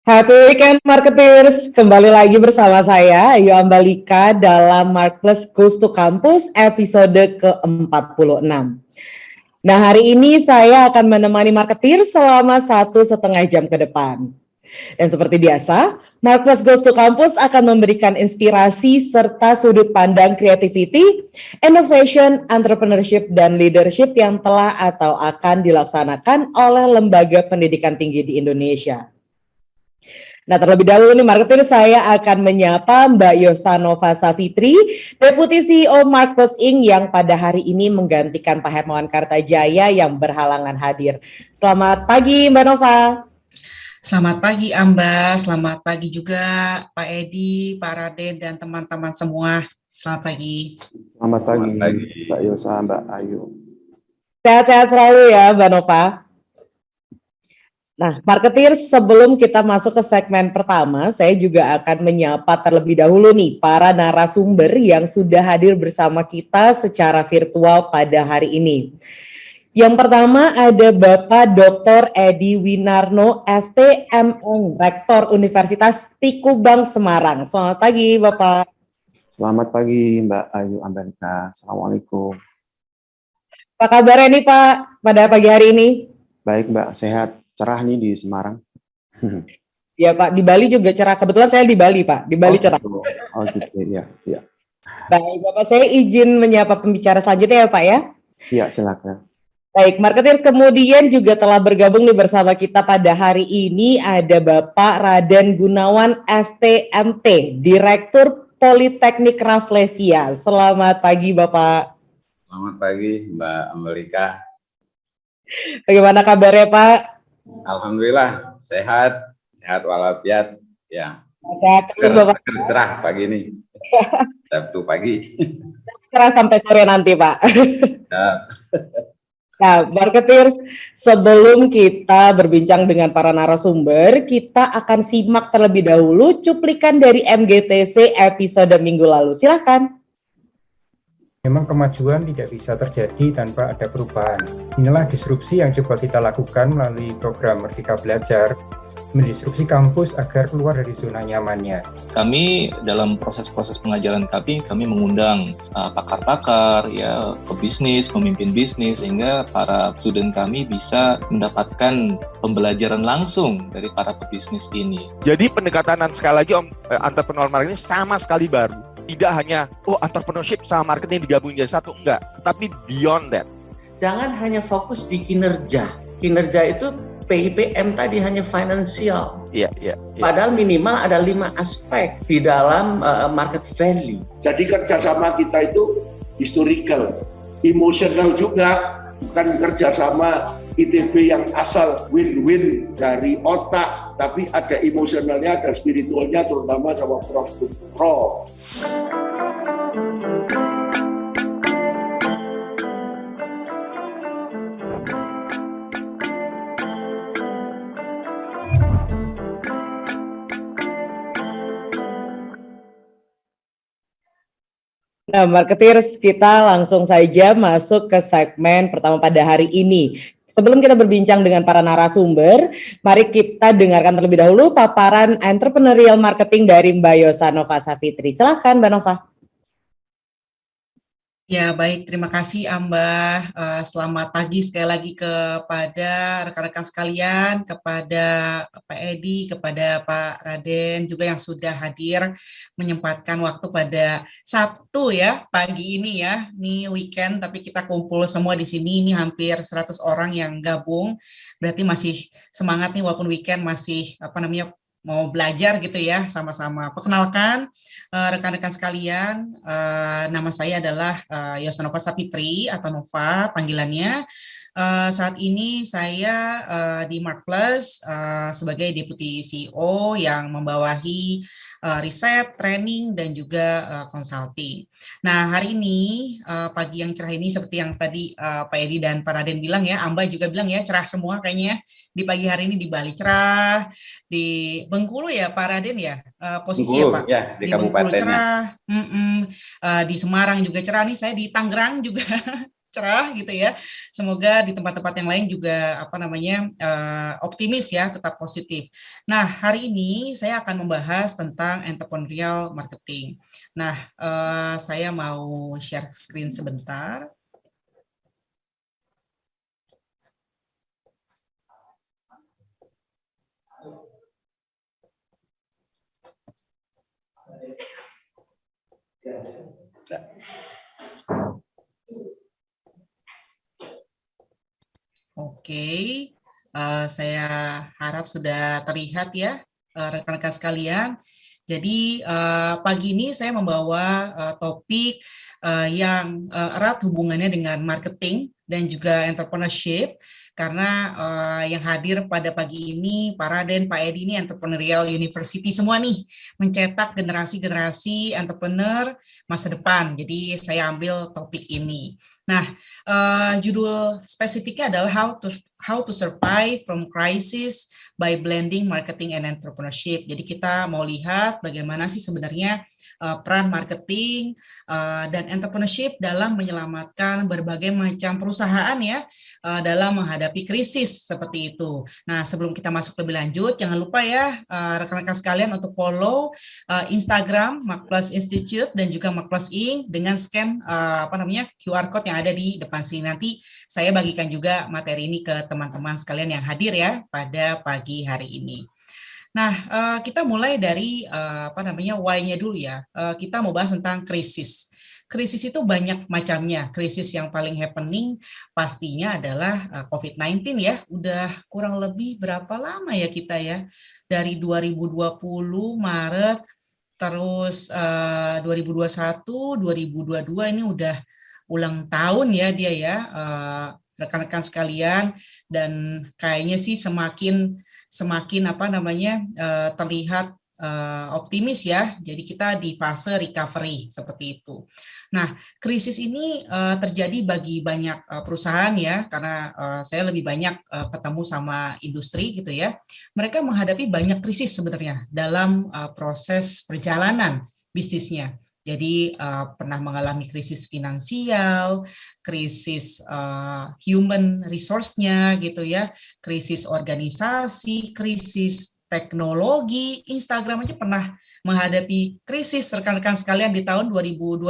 Happy weekend marketers, kembali lagi bersama saya Ayu Ambalika dalam Marketplace Goes to Campus episode ke-46. Nah, hari ini saya akan menemani marketer selama 1,5 jam ke depan. Dan seperti biasa, Marketplace Goes to Campus akan memberikan inspirasi serta sudut pandang creativity, innovation, entrepreneurship, dan leadership yang telah atau akan dilaksanakan oleh lembaga pendidikan tinggi di Indonesia. Nah, terlebih dahulu nih marketer saya akan menyapa Mbak Yosanova Safitri, Deputi CEO Marketplace Inc. yang pada hari ini menggantikan Pak Hermawan Kartajaya yang berhalangan hadir. Selamat pagi Mbak Nova. Selamat pagi Amba, selamat pagi juga Pak Edi, Pak Raden, dan teman-teman semua. Selamat pagi. Selamat pagi Mbak Yosa, Mbak Ayu. Sehat-sehat selalu ya Mbak Nova. Nah, marketer, sebelum kita masuk ke segmen pertama, saya juga akan menyapa terlebih dahulu nih para narasumber yang sudah hadir bersama kita secara virtual pada hari ini. Yang pertama ada Bapak Dr. Edi Winarno, STMN, Rektor Universitas Tikubang Semarang. Selamat pagi Bapak. Selamat pagi Mbak Ayu Ambalika. Assalamualaikum. Apa kabarnya nih Pak pada pagi hari ini? Baik Mbak, sehat. Cerah nih di Semarang. Ya Pak, di Bali juga cerah. Kebetulan saya di Bali Pak, di Bali cerah. Oh gitu, ya. Baik Bapak, saya izin menyapa pembicara selanjutnya ya Pak ya. Iya, silakan. Baik, marketers, kemudian juga telah bergabung nih bersama kita pada hari ini ada Bapak Raden Gunawan STMT, Direktur Politeknik Rafflesia. Selamat pagi Bapak. Selamat pagi Mbak Ambalika. Bagaimana kabarnya Pak? Alhamdulillah sehat walafiat ya. Sehat terus Bapak. Cerah pagi ini. Sabtu pagi. Cerah sampai sore nanti Pak. Ya. Nah, marketers, sebelum kita berbincang dengan para narasumber, kita akan simak terlebih dahulu cuplikan dari MGTC episode minggu lalu. Silakan. Memang kemajuan tidak bisa terjadi tanpa ada perubahan. Inilah disrupsi yang coba kita lakukan melalui program Merdeka Belajar, mendisrupsi kampus agar keluar dari zona nyamannya. Kami dalam proses-proses pengajaran kami mengundang pakar-pakar, ya, pebisnis, pemimpin bisnis, sehingga para student kami bisa mendapatkan pembelajaran langsung dari para pebisnis ini. Jadi pendekatan sekali lagi entrepreneur marketing sama sekali baru. Tidak hanya entrepreneurship sama marketing digabung jadi satu, enggak. Tapi beyond that. Jangan hanya fokus di kinerja. Kinerja itu PIPM tadi hanya finansial. Iya. Padahal minimal ada 5 aspek di dalam market value. Jadi kerjasama kita itu historical, emosional juga, bukan kerjasama ITB yang asal win-win dari otak, tapi ada emosionalnya, ada spiritualnya, terutama sama Prof. Nah, marketers, kita langsung saja masuk ke segmen pertama pada hari ini. Sebelum kita berbincang dengan para narasumber, mari kita dengarkan terlebih dahulu paparan entrepreneurial marketing dari Mbak Yosanova Safitri. Silakan Mbak Nova. Ya, baik, terima kasih Amba. Selamat pagi sekali lagi kepada rekan-rekan sekalian, kepada Pak Edi, kepada Pak Raden, juga yang sudah hadir menyempatkan waktu pada Sabtu ya, pagi ini ya. Ini weekend, tapi kita kumpul semua di sini, ini hampir 100 orang yang gabung. Berarti masih semangat nih walaupun weekend masih mau belajar gitu ya sama-sama. Perkenalkan rekan-rekan sekalian, nama saya adalah Yosanova Safitri atau Nova panggilannya. Saat ini saya di Marketplace sebagai Deputi CEO yang membawahi riset, training, dan juga consulting. Nah, hari ini pagi yang cerah ini seperti yang tadi Pak Edi dan Pak Raden bilang ya, Amba juga bilang ya, cerah semua kayaknya di pagi hari ini di Bali cerah, di Bengkulu ya Pak Raden ya, posisi ya Pak? Ya, di Bengkulu kabupatennya. cerah, di Semarang juga cerah nih, saya di Tangerang juga cerah gitu ya. Semoga di tempat-tempat yang lain juga optimis ya, tetap positif. Nah, hari ini saya akan membahas tentang entrepreneurial marketing. Nah, saya mau share screen sebentar. Oke, saya harap sudah terlihat ya, rekan-rekan sekalian. Jadi pagi ini saya membawa topik yang erat hubungannya dengan marketing dan juga entrepreneurship, karena yang hadir pada pagi ini, Pak Raden, Pak Edi ini Entrepreneurial University semua nih, mencetak generasi-generasi entrepreneur masa depan. Jadi saya ambil topik ini. Nah, judul spesifiknya adalah how to survive from crisis by blending marketing and entrepreneurship. Jadi kita mau lihat bagaimana sih sebenarnya peran marketing dan entrepreneurship dalam menyelamatkan berbagai macam perusahaan ya dalam menghadapi krisis seperti itu. Nah, sebelum kita masuk lebih lanjut, jangan lupa ya rekan-rekan sekalian untuk follow Instagram Marketplace Institute dan juga Marketplace Inc. dengan scan QR code yang ada di depan sini. Nanti saya bagikan juga materi ini ke teman-teman sekalian yang hadir ya pada pagi hari ini. Nah, kita mulai dari why-nya dulu ya. Kita mau bahas tentang krisis. Krisis itu banyak macamnya. Krisis yang paling happening pastinya adalah COVID-19 ya. Udah kurang lebih berapa lama ya kita ya? Dari 2020 Maret, terus 2021, 2022 ini udah ulang tahun ya dia ya, rekan-rekan sekalian, dan kayaknya sih semakin terlihat optimis ya. Jadi kita di fase recovery seperti itu. Nah, krisis ini terjadi bagi banyak perusahaan ya, karena saya lebih banyak ketemu sama industri gitu ya. Mereka menghadapi banyak krisis sebenarnya dalam proses perjalanan bisnisnya. Jadi pernah mengalami krisis finansial, krisis human resource-nya gitu ya, krisis organisasi, krisis teknologi. Instagram aja pernah menghadapi krisis rekan-rekan sekalian di tahun 2021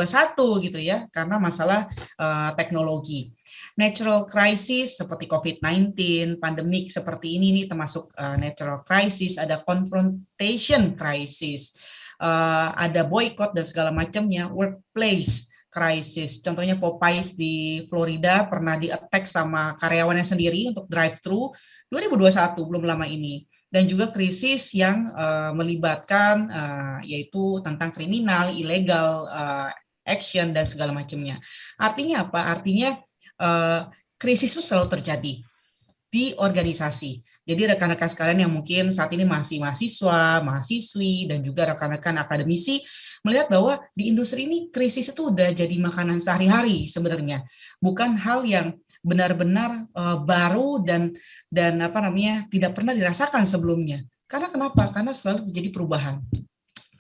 gitu ya, karena masalah teknologi. Natural crisis seperti COVID-19, pandemik seperti ini nih termasuk natural crisis, ada confrontation crisis, ada boycott dan segala macamnya, workplace crisis. Contohnya Popeyes di Florida pernah di-attack sama karyawannya sendiri untuk drive-thru 2021, belum lama ini. Dan juga krisis yang melibatkan yaitu tentang kriminal, ilegal action dan segala macamnya. Artinya apa? Artinya krisis itu selalu terjadi di organisasi. Jadi rekan-rekan sekalian yang mungkin saat ini masih mahasiswa, mahasiswi, dan juga rekan-rekan akademisi melihat bahwa di industri ini krisis itu udah jadi makanan sehari-hari sebenarnya. Bukan hal yang benar-benar baru dan tidak pernah dirasakan sebelumnya. Karena kenapa? Karena selalu terjadi perubahan.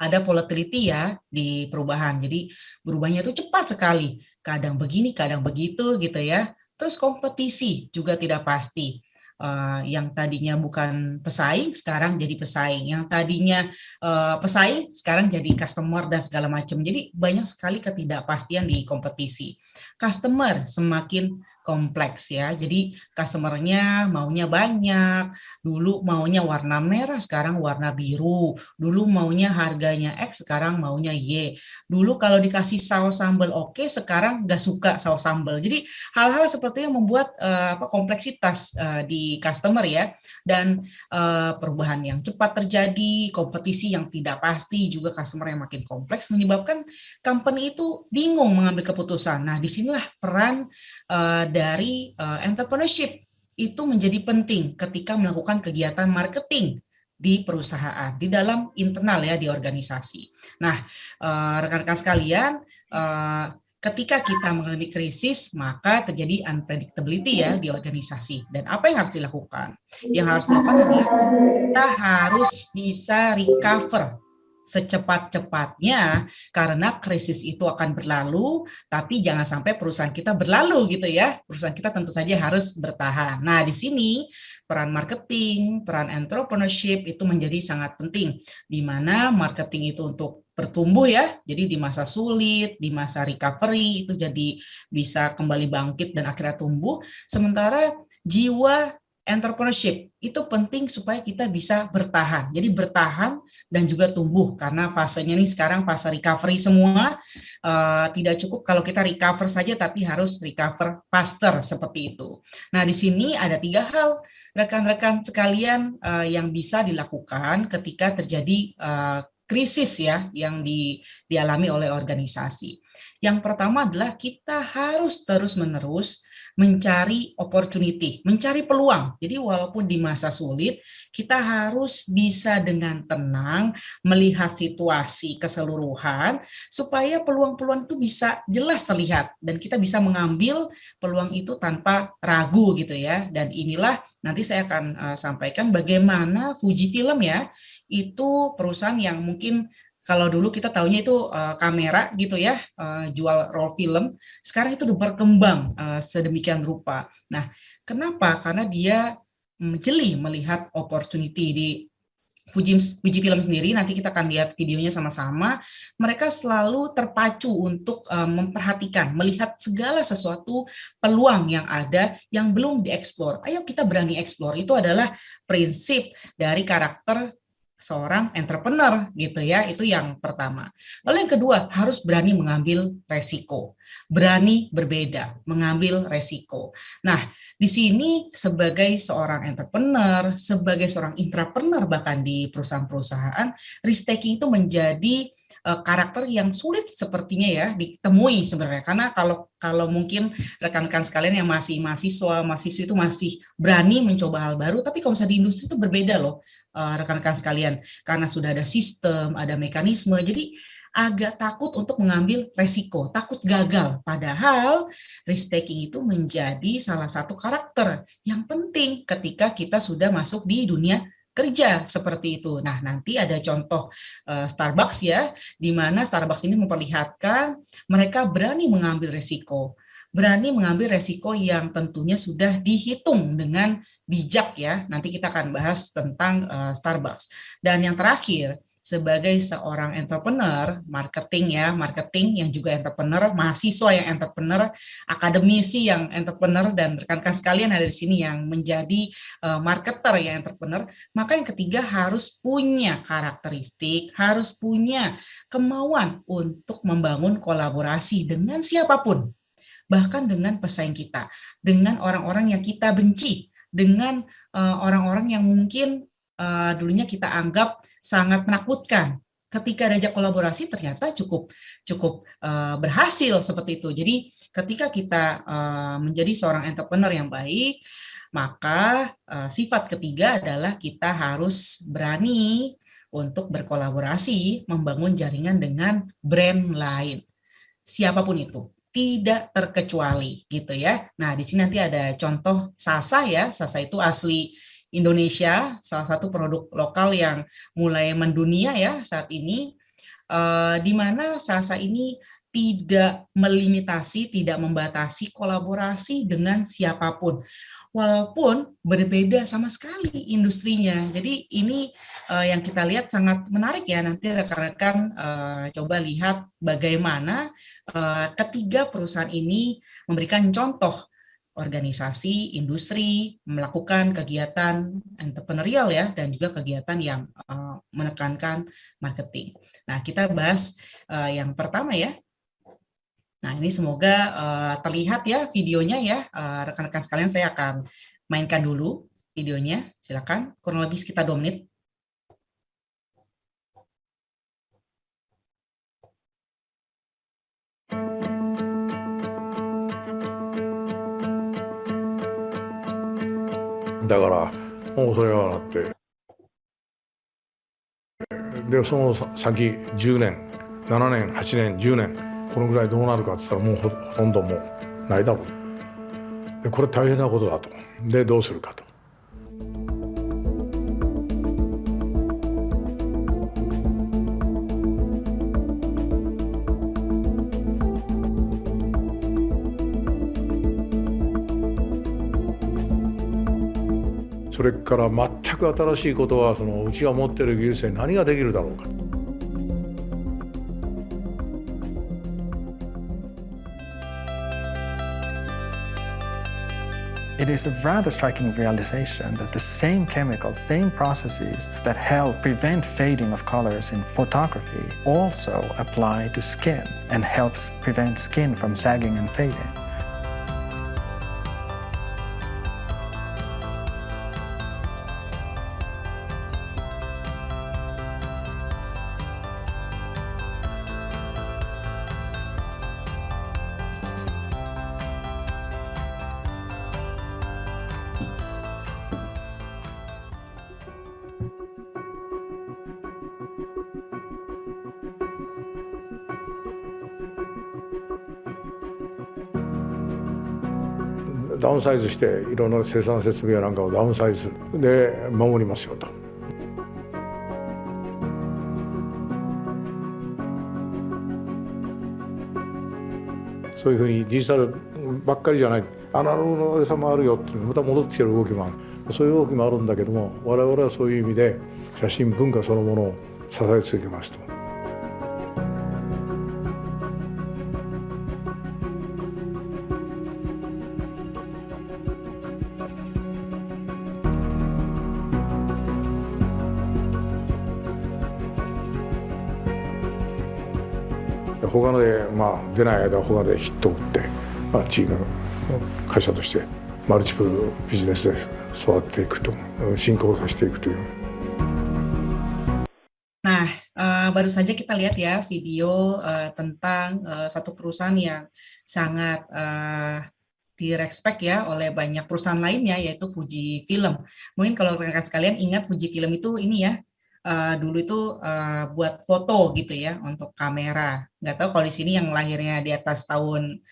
Ada volatility ya di perubahan. Jadi berubahnya itu cepat sekali. Kadang begini, kadang begitu gitu ya. Terus kompetisi juga tidak pasti. Yang tadinya bukan pesaing, sekarang jadi pesaing. Yang tadinya pesaing, sekarang jadi customer dan segala macam. Jadi banyak sekali ketidakpastian di kompetisi. Customer semakin kompleks ya. Jadi customernya maunya banyak. Dulu maunya warna merah, sekarang warna biru. Dulu maunya harganya X, sekarang maunya Y. Dulu kalau dikasih saus sambal oke, sekarang nggak suka saus sambal. Jadi hal-hal seperti yang membuat kompleksitas di customer ya. Dan perubahan yang cepat terjadi, kompetisi yang tidak pasti, juga customer yang makin kompleks menyebabkan company itu bingung mengambil keputusan. Nah, disinilah peran dari entrepreneurship itu menjadi penting ketika melakukan kegiatan marketing di perusahaan, di dalam internal ya, di organisasi. Nah, rekan-rekan sekalian, ketika kita mengalami krisis, maka terjadi unpredictability ya di organisasi. Dan apa yang harus dilakukan? Yang harus dilakukan adalah kita harus bisa recover secepat-cepatnya karena krisis itu akan berlalu, tapi jangan sampai perusahaan kita berlalu gitu ya. Perusahaan kita tentu saja harus bertahan. Nah, di sini peran marketing, peran entrepreneurship itu menjadi sangat penting, di mana marketing itu untuk bertumbuh ya, jadi di masa sulit, di masa recovery itu jadi bisa kembali bangkit dan akhirnya tumbuh, sementara jiwa entrepreneurship itu penting supaya kita bisa bertahan. Jadi bertahan dan juga tumbuh karena fasenya ini sekarang fase recovery semua. Tidak cukup kalau kita recover saja tapi harus recover faster seperti itu. Nah, di sini ada 3 hal rekan-rekan sekalian yang bisa dilakukan ketika terjadi krisis ya yang dialami oleh organisasi. Yang pertama adalah kita harus terus-menerus mencari opportunity, mencari peluang. Jadi walaupun di masa sulit, kita harus bisa dengan tenang melihat situasi keseluruhan supaya peluang-peluang itu bisa jelas terlihat dan kita bisa mengambil peluang itu tanpa ragu gitu ya. Dan inilah nanti saya akan sampaikan bagaimana Fujifilm ya, itu perusahaan yang mungkin kalau dulu kita taunya itu kamera gitu ya, jual roll film, sekarang itu udah berkembang sedemikian rupa. Nah, kenapa? Karena dia jeli melihat opportunity di Fujifilm sendiri, nanti kita akan lihat videonya sama-sama, mereka selalu terpacu untuk memperhatikan, melihat segala sesuatu peluang yang ada yang belum dieksplor. Ayo kita berani eksplor, itu adalah prinsip dari karakter seorang entrepreneur gitu ya, itu yang pertama. Lalu yang kedua, harus berani mengambil resiko, berani berbeda, mengambil resiko. Nah, di sini sebagai seorang entrepreneur, sebagai seorang intrapreneur bahkan di perusahaan-perusahaan, risk taking itu menjadi karakter yang sulit sepertinya ya ditemui sebenarnya, karena kalau mungkin rekan-rekan sekalian yang masih mahasiswa itu masih berani mencoba hal baru, tapi kalau misalnya di industri itu berbeda loh rekan-rekan sekalian, karena sudah ada sistem, ada mekanisme, jadi agak takut untuk mengambil resiko, takut gagal, padahal risk taking itu menjadi salah satu karakter yang penting ketika kita sudah masuk di dunia kerja seperti itu. Nah, nanti ada contoh Starbucks ya, di mana Starbucks ini memperlihatkan mereka berani mengambil resiko. Berani mengambil resiko yang tentunya sudah dihitung dengan bijak ya. Nanti kita akan bahas tentang Starbucks. Dan yang terakhir, sebagai seorang entrepreneur, marketing yang juga entrepreneur, mahasiswa yang entrepreneur, akademisi yang entrepreneur, dan rekan-rekan sekalian ada di sini yang menjadi marketer yang entrepreneur, maka yang ketiga harus punya karakteristik, harus punya kemauan untuk membangun kolaborasi dengan siapapun, bahkan dengan pesaing kita, dengan orang-orang yang kita benci, dengan orang-orang yang mungkin dulunya kita anggap sangat menakutkan. Ketika diajak kolaborasi ternyata cukup berhasil seperti itu. Jadi ketika kita menjadi seorang entrepreneur yang baik, maka sifat ketiga adalah kita harus berani untuk berkolaborasi, membangun jaringan dengan brand lain, siapapun itu, tidak terkecuali gitu ya. Nah, di sini nanti ada contoh Sasa ya. Sasa itu asli Indonesia, salah satu produk lokal yang mulai mendunia ya saat ini, di mana Sasa ini tidak melimitasi, tidak membatasi kolaborasi dengan siapapun, walaupun berbeda sama sekali industrinya. Jadi ini yang kita lihat sangat menarik ya, nanti rekan-rekan coba lihat bagaimana ketiga perusahaan ini memberikan contoh organisasi, industri, melakukan kegiatan entrepreneurial ya, dan juga kegiatan yang menekankan marketing. Nah, kita bahas yang pertama ya. Nah, ini semoga terlihat ya videonya ya, rekan-rekan sekalian. Saya akan mainkan dulu videonya, silakan, kurang lebih sekitar 2 menit.だからもうそれはだってでその先10年7年8年10年このぐらいどうなるかって言ったらもうほとんどもうないだろう。でこれ大変なことだと。でどうするかと。それから全く新しいことはそのうちが持っている技術で何ができるだろうか。It is a rather striking realization that the same chemicals, same processes that help prevent fading of colors in photography also apply to skin and helps prevent skin from sagging and fading.ダウンサイズしていろんな生産設備やなんかをダウンサイズで守りますよと。そういうふうにデジタルばっかりじゃない、アナログの良さもあるよってまた戻ってきてる動きもある、そういう動きもあるんだけども、我々はそういう意味で写真文化そのものを支え続けますと。他ので、出ない間は他でヒットを打って、チーム会社としてマルチプルビジネスで育っていくと、進行させていくという。Nah, baru saja kita lihat ya video tentang satu perusahaan yang sangat direspek ya oleh banyak perusahaan lainnya, yaitu Fuji Film. Mungkin kalau rekan-rekan sekalian ingat Fuji Film itu ini ya, dulu itu buat foto gitu ya untuk kamera. Nggak tahu kalau di sini yang lahirnya di atas tahun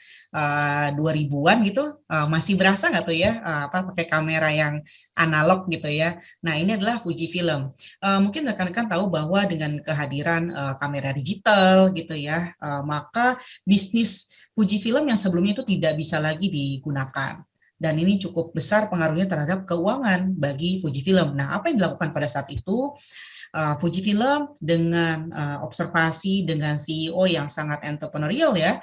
2000-an gitu masih berasa nggak tuh ya pakai kamera yang analog gitu ya. Nah, ini adalah Fuji Film. Mungkin rekan-rekan tahu bahwa dengan kehadiran kamera digital gitu ya, maka bisnis Fuji Film yang sebelumnya itu tidak bisa lagi digunakan. Dan ini cukup besar pengaruhnya terhadap keuangan bagi Fuji Film. Nah, apa yang dilakukan pada saat itu? Fuji Film dengan observasi dengan CEO yang sangat entrepreneurial ya,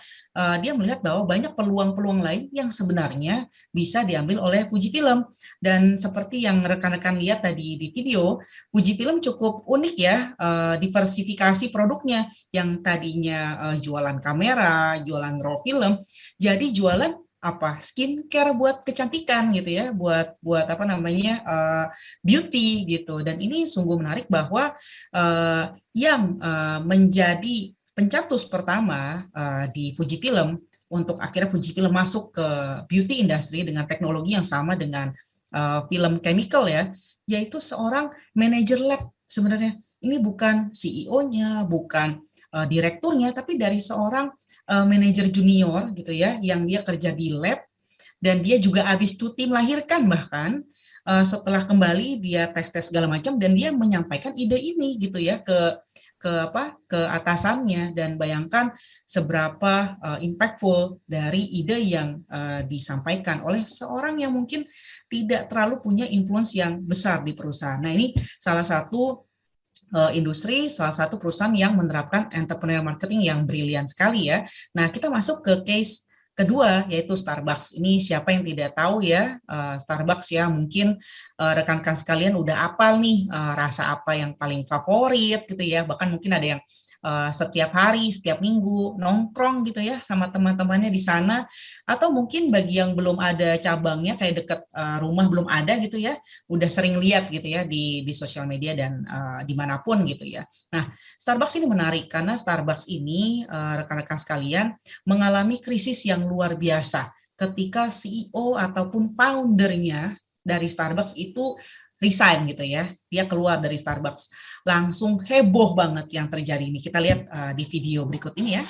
dia melihat bahwa banyak peluang-peluang lain yang sebenarnya bisa diambil oleh Fuji Film. Dan seperti yang rekan-rekan lihat tadi di video, Fuji Film cukup unik ya, diversifikasi produknya yang tadinya jualan kamera, jualan raw film, jadi jualan skincare buat kecantikan gitu ya, buat apa namanya beauty gitu. Dan ini sungguh menarik bahwa yang menjadi pencetus pertama di Fuji Film untuk akhirnya Fuji Film masuk ke beauty industry dengan teknologi yang sama dengan film chemical ya, yaitu seorang manajer lab. Sebenarnya ini bukan CEO-nya, bukan direkturnya, tapi dari seorang manajer junior gitu ya, yang dia kerja di lab dan dia juga habis cuti melahirkan, bahkan setelah kembali dia tes segala macam dan dia menyampaikan ide ini gitu ya ke atasannya. Dan bayangkan seberapa impactful dari ide yang disampaikan oleh seorang yang mungkin tidak terlalu punya influence yang besar di perusahaan. Nah, ini salah satu industri, salah satu perusahaan yang menerapkan entrepreneurial marketing yang brilian sekali ya. Nah, kita masuk ke case kedua, yaitu Starbucks. Ini siapa yang tidak tahu ya, Starbucks ya, mungkin rekan-rekan sekalian udah apal nih rasa apa yang paling favorit gitu ya, bahkan mungkin ada yang setiap hari, setiap minggu nongkrong gitu ya sama teman-temannya di sana, atau mungkin bagi yang belum ada cabangnya kayak dekat rumah belum ada gitu ya, udah sering lihat gitu ya di sosial media dan dimanapun gitu ya. Nah, Starbucks ini menarik karena Starbucks ini rekan-rekan sekalian mengalami krisis yang luar biasa ketika CEO ataupun foundernya dari Starbucks itu resign gitu ya, dia keluar dari Starbucks. Langsung heboh banget yang terjadi ini. Kita lihat di video berikut ini ya.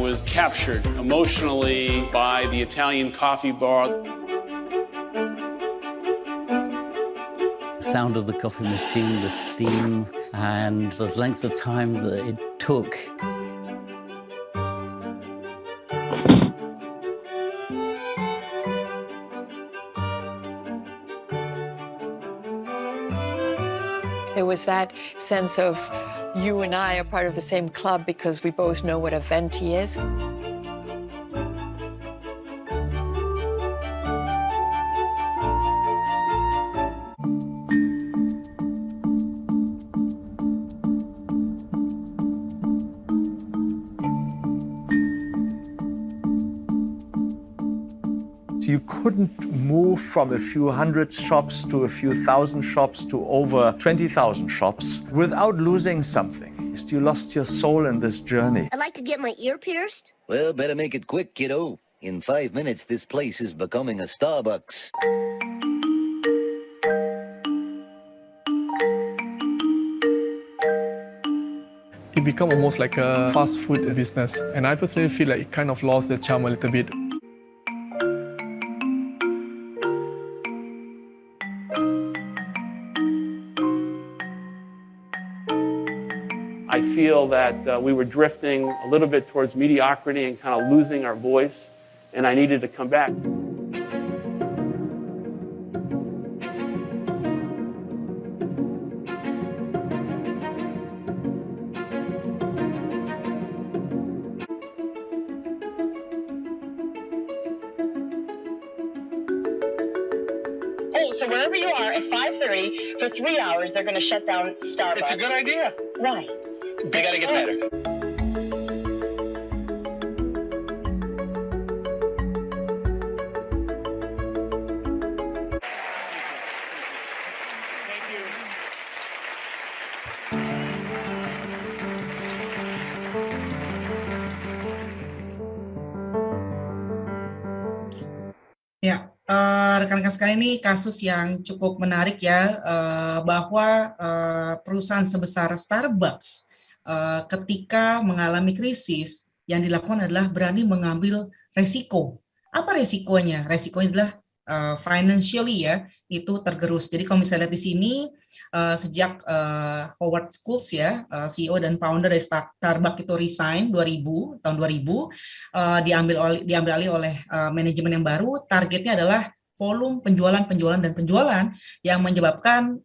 was captured emotionally by the Italian coffee bar. Sound of the coffee machine, the steam, and the length of time that it took. It was that sense of you and I are part of the same club because we both know what a venti is. You couldn't move from a few hundred shops to a few thousand shops to over 20,000 shops without losing something. You lost your soul in this journey. I'd like to get my ear pierced. Well, better make it quick, kiddo. In 5 minutes, this place is becoming a Starbucks. It became almost like a fast food business, and I personally feel like it kind of lost the charm a little bit. I feel that we were drifting a little bit towards mediocrity and kind of losing our voice, and I needed to come back. Oh, so wherever you are at 5:30 for 3 hours, they're going to shut down Starbucks. It's a good idea. Why? They got to get better. Ya, rekan-rekan sekalian, ini kasus yang cukup menarik ya, bahwa perusahaan sebesar Starbucks ketika mengalami krisis, yang dilakukan adalah berani mengambil resiko. Apa resikonya? Resikonya adalah financially ya, itu tergerus. Jadi kalau misalnya lihat di sini, sejak Howard Schultz ya, CEO dan founder dari Starbucks itu resign tahun 2000, diambil alih oleh manajemen yang baru. Targetnya adalah volume penjualan yang menyebabkan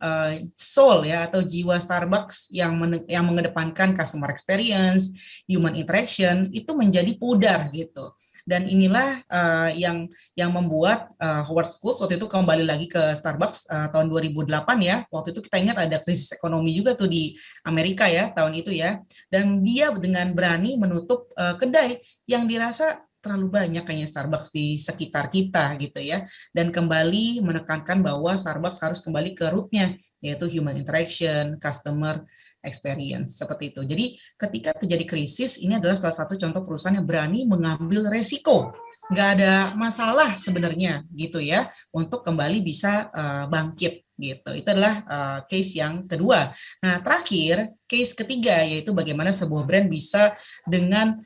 soul ya, atau jiwa Starbucks yang mengedepankan customer experience, human interaction itu menjadi pudar gitu. Dan inilah yang membuat Howard Schultz waktu itu kembali lagi ke Starbucks tahun 2008 ya. Waktu itu kita ingat ada krisis ekonomi juga tuh di Amerika ya tahun itu ya. Dan dia dengan berani menutup kedai yang dirasa terlalu banyak kayaknya Starbucks di sekitar kita gitu ya, dan kembali menekankan bahwa Starbucks harus kembali ke rootnya, yaitu human interaction, customer experience, seperti itu. Jadi ketika terjadi krisis, ini adalah salah satu contoh perusahaan yang berani mengambil resiko. Nggak ada masalah sebenarnya gitu ya, untuk kembali bisa bangkit gitu. Itu adalah case yang kedua. Nah, terakhir case ketiga yaitu bagaimana sebuah brand bisa dengan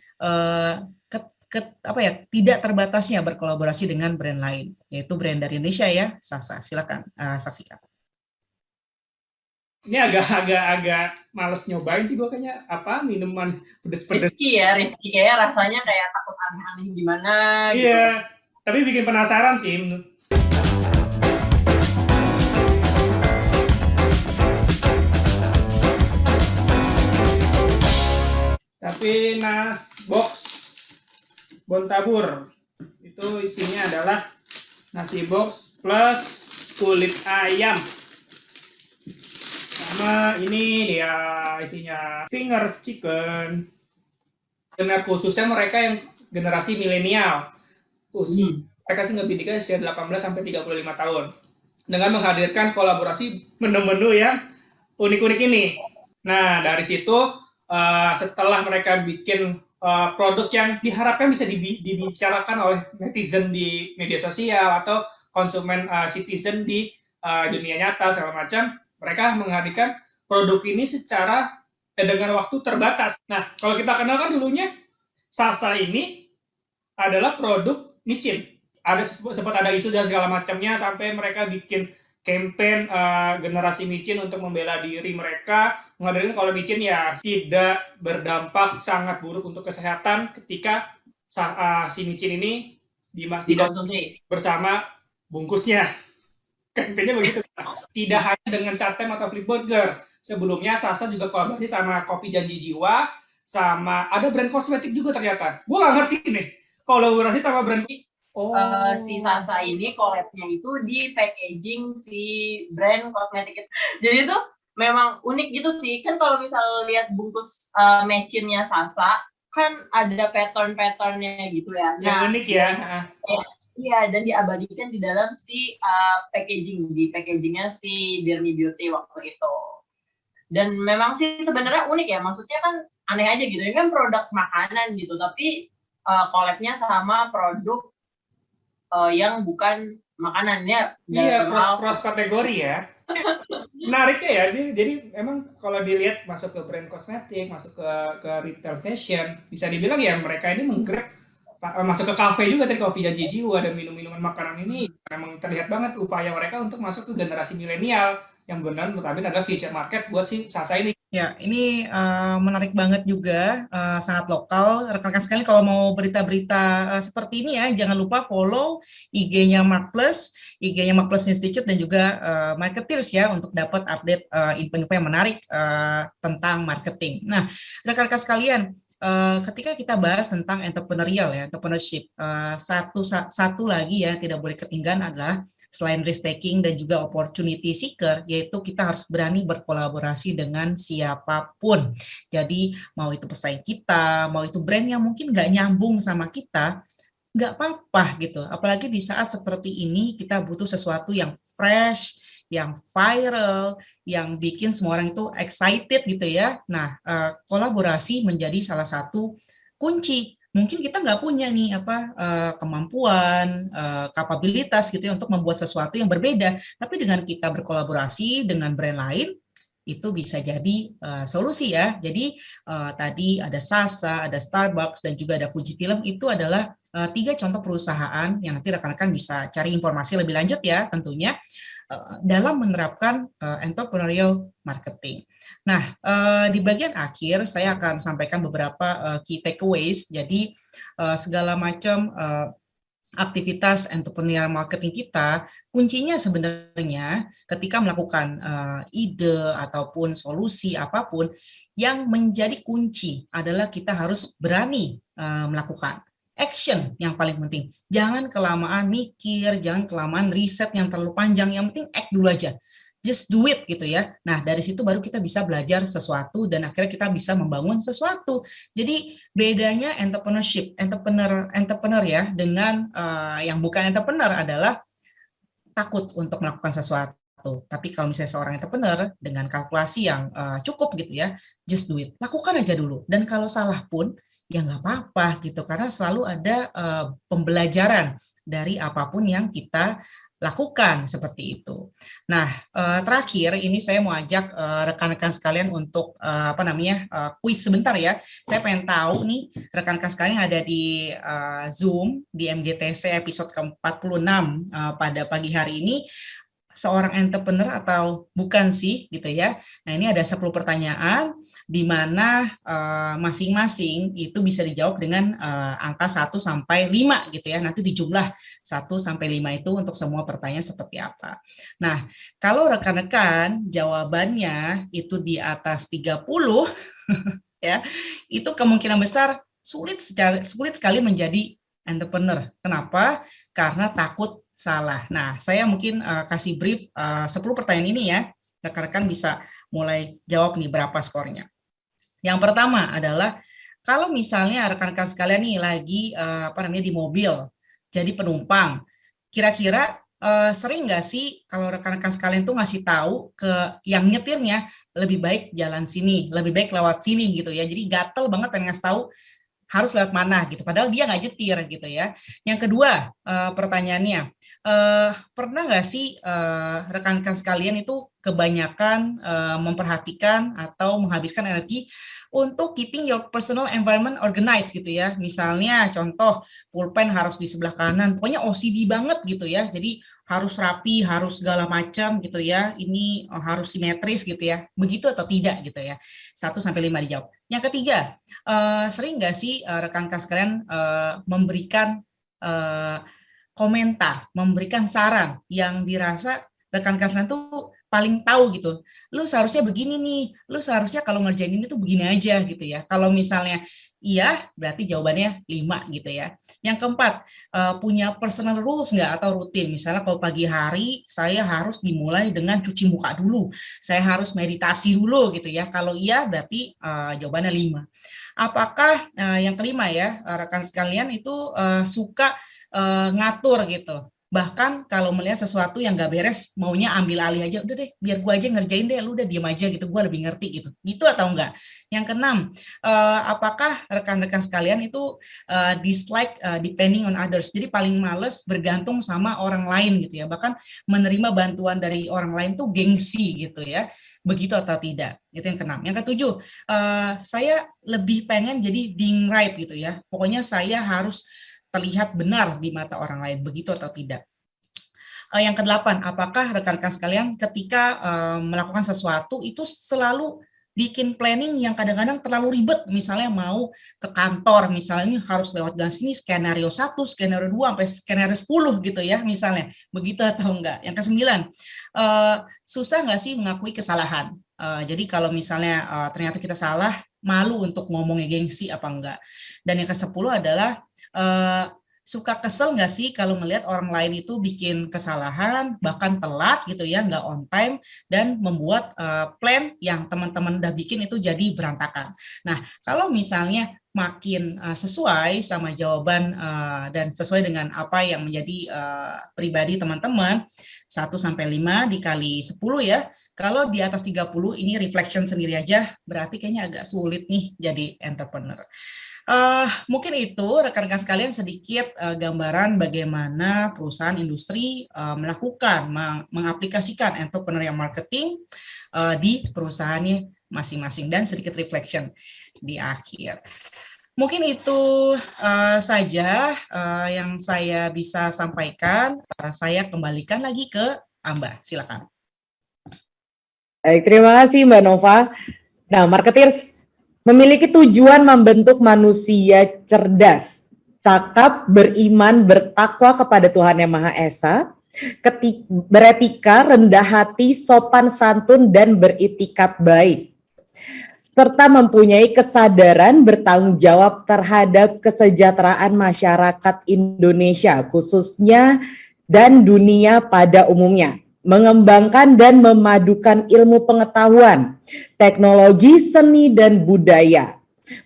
tidak terbatasnya berkolaborasi dengan brand lain, yaitu brand dari Indonesia ya. Sasa, silakan saksikan. Ini agak males nyobain sih gue kayaknya, minuman pedes-pedes. Risky ya, rasanya kayak takut aneh-aneh gimana gitu. Iya, tapi bikin penasaran sih. Tapi box Bontabur itu isinya adalah nasi box plus kulit ayam, sama ini dia isinya finger chicken. Dengan khususnya mereka yang generasi milenial, mereka sih ngebidiknya usia 18 sampai 35 tahun, dengan menghadirkan kolaborasi menu-menu yang unik-unik ini. Nah, dari situ setelah mereka bikin produk yang diharapkan bisa dibicarakan oleh netizen di media sosial atau konsumen citizen di dunia nyata segala macam, mereka menghadirkan produk ini secara dengan waktu terbatas. Nah, kalau kita kenal kan dulunya Sasa ini adalah produk micin. Sempat ada isu dan segala macamnya sampai mereka bikin campaign generasi micin untuk membela diri mereka, mengadakan kalau micin ya tidak berdampak sangat buruk untuk kesehatan ketika si micin ini tidak bersama bungkusnya. Campaign-nya begitu. Tidak hanya dengan Catem atau Flip Burger. Sebelumnya Sasa juga kolaborasi sama Kopi Janji Jiwa, sama ada brand kosmetik juga ternyata. Gue nggak ngerti nih kolaborasi sama brand. Si Sasa ini collab-nya itu di packaging si brand kosmetik itu. Jadi tuh memang unik gitu sih. Kan kalau misal lihat bungkus mecinnya Sasa, kan ada pattern-patternnya gitu ya. Yang unik ya. Iya, dan diabadikan di dalam si packagingnya si Dermi Beauty waktu itu. Dan memang sih sebenarnya unik ya, maksudnya kan aneh aja gitu, ini kan produk makanan gitu, tapi collab-nya sama produk yang bukan makanannya. Iya, cross kategori ya. Menariknya ya, jadi memang kalau dilihat masuk ke brand kosmetik, masuk ke retail fashion, bisa dibilang ya mereka ini menggerak masuk ke kafe juga tadi Kopi Janji Jiwa dan minum-minuman makanan ini memang terlihat banget upaya mereka untuk masuk ke generasi milenial yang benar notabene adalah future market buat si Sasa ini. Ya, ini menarik banget juga, sangat lokal. Rekan-rekan sekalian kalau mau berita-berita seperti ini ya, jangan lupa follow IG-nya Mark Plus, IG-nya Mark Plus Institute dan juga Marketeers ya untuk dapat update info-info yang menarik tentang marketing. Nah, rekan-rekan sekalian, ketika kita bahas tentang entrepreneurship, satu lagi ya tidak boleh ketinggalan adalah selain risk taking dan juga opportunity seeker, yaitu kita harus berani berkolaborasi dengan siapapun. Jadi mau itu pesaing kita, mau itu brand yang mungkin nggak nyambung sama kita, nggak apa-apa gitu. Apalagi di saat seperti ini kita butuh sesuatu yang fresh, yang viral, yang bikin semua orang itu excited gitu ya. Nah, kolaborasi menjadi salah satu kunci. Mungkin kita nggak punya nih kemampuan, kapabilitas gitu ya untuk membuat sesuatu yang berbeda. Tapi dengan kita berkolaborasi dengan brand lain, itu bisa jadi solusi ya. Jadi tadi ada Sasa, ada Starbucks, dan juga ada Fujifilm. Itu adalah 3 contoh perusahaan yang nanti rekan-rekan bisa cari informasi lebih lanjut ya tentunya dalam menerapkan entrepreneurial marketing. Nah, di bagian akhir saya akan sampaikan beberapa key takeaways. Jadi segala macam aktivitas entrepreneurial marketing kita, kuncinya sebenarnya ketika melakukan ide ataupun solusi apapun, yang menjadi kunci adalah kita harus berani melakukan. Action yang paling penting. Jangan kelamaan mikir, jangan kelamaan riset yang terlalu panjang. Yang penting act dulu aja. Just do it gitu ya. Nah, dari situ baru kita bisa belajar sesuatu dan akhirnya kita bisa membangun sesuatu. Jadi bedanya entrepreneur ya dengan yang bukan entrepreneur adalah takut untuk melakukan sesuatu. Tapi kalau misalnya seorang entrepreneur dengan kalkulasi yang cukup gitu ya, just do it. Lakukan aja dulu. Dan kalau salah pun, ya nggak apa-apa gitu. Karena selalu ada pembelajaran dari apapun yang kita lakukan seperti itu. Nah, terakhir ini saya mau ajak rekan-rekan sekalian untuk kuis sebentar ya. Saya pengen tahu nih rekan-rekan sekalian yang ada di Zoom di MGTC episode ke-46 pada pagi hari ini, seorang entrepreneur atau bukan sih gitu ya. Nah, ini ada 10 pertanyaan di mana masing-masing itu bisa dijawab dengan angka 1 sampai 5 gitu ya. Nanti dijumlah 1 sampai 5 itu untuk semua pertanyaan seperti apa. Nah, kalau rekan-rekan jawabannya itu di atas 30 ya, itu kemungkinan besar sulit sekali menjadi entrepreneur. Kenapa? Karena takut salah. Nah, saya mungkin kasih brief 10 pertanyaan ini ya. Rekan-rekan bisa mulai jawab nih berapa skornya. Yang pertama adalah kalau misalnya rekan-rekan sekalian nih lagi di mobil, jadi penumpang, kira-kira sering nggak sih kalau rekan-rekan sekalian tuh ngasih tahu ke yang nyetirnya lebih baik jalan sini, lebih baik lewat sini gitu ya. Jadi gatel banget pengen ngasih tahu harus lewat mana gitu, padahal dia nggak nyetir gitu ya. Yang kedua pertanyaannya, pernah nggak sih rekan-rekan sekalian itu ke kebanyakan memperhatikan atau menghabiskan energi untuk keeping your personal environment organized gitu ya. Misalnya contoh pulpen harus di sebelah kanan, pokoknya OCD banget gitu ya. Jadi harus rapi, harus segala macam gitu ya. Ini harus simetris gitu ya. Begitu atau tidak gitu ya. 1-5 dijawab. Yang ketiga, sering nggak sih rekan-rekan sekalian memberikan komentar, memberikan saran yang dirasa rekan-rekan sekalian tuh paling tahu gitu. Lu seharusnya begini nih, lu seharusnya kalau ngerjain ini tuh begini aja gitu ya. Kalau misalnya iya, berarti jawabannya 5 gitu ya. Yang keempat, punya personal rules nggak atau rutin. Misalnya kalau pagi hari saya harus dimulai dengan cuci muka dulu, saya harus meditasi dulu gitu ya. Kalau iya berarti jawabannya 5. Apakah yang kelima ya, rekan sekalian itu suka ngatur gitu. Bahkan kalau melihat sesuatu yang nggak beres, maunya ambil alih aja, udah deh, biar gue aja ngerjain deh, lu udah diem aja gitu, gue lebih ngerti gitu. Gitu atau enggak? Yang keenam, apakah rekan-rekan sekalian itu dislike depending on others, jadi paling males bergantung sama orang lain gitu ya, bahkan menerima bantuan dari orang lain tuh gengsi gitu ya, begitu atau tidak? Itu yang keenam. Yang ketujuh, saya lebih pengen jadi being right gitu ya, pokoknya saya harus terlihat benar di mata orang lain, begitu atau tidak? Yang kedelapan, apakah rekan-rekan sekalian ketika melakukan sesuatu itu selalu bikin planning yang kadang-kadang terlalu ribet, misalnya mau ke kantor, misalnya ini harus lewat jalan sini, skenario 1, skenario 2, sampai skenario 10 gitu ya, misalnya, begitu atau enggak? Yang kesembilan, susah nggak sih mengakui kesalahan? Jadi kalau misalnya ternyata kita salah, malu untuk ngomongnya, gengsi apa enggak? Dan yang ke-10 adalah suka kesel nggak sih kalau melihat orang lain itu bikin kesalahan, bahkan telat gitu ya, nggak on time, dan membuat plan yang teman-teman udah bikin itu jadi berantakan. Nah, kalau misalnya makin sesuai sama jawaban dan sesuai dengan apa yang menjadi pribadi teman-teman, 1-5 dikali 10 ya, kalau di atas 30 ini reflection sendiri aja, berarti kayaknya agak sulit nih jadi entrepreneur. Mungkin itu rekan-rekan sekalian sedikit gambaran bagaimana perusahaan industri melakukan, mengaplikasikan entrepreneurial marketing di perusahaannya masing-masing, dan sedikit reflection di akhir. Mungkin itu saja yang saya bisa sampaikan. Saya kembalikan lagi ke Amba, silakan. Baik, terima kasih Mbak Nova. Nah, marketeers memiliki tujuan membentuk manusia cerdas, cakap, beriman, bertakwa kepada Tuhan Yang Maha Esa, beretika, rendah hati, sopan santun, dan beritikat baik, serta mempunyai kesadaran bertanggung jawab terhadap kesejahteraan masyarakat Indonesia khususnya dan dunia pada umumnya. Mengembangkan dan memadukan ilmu pengetahuan, teknologi, seni, dan budaya,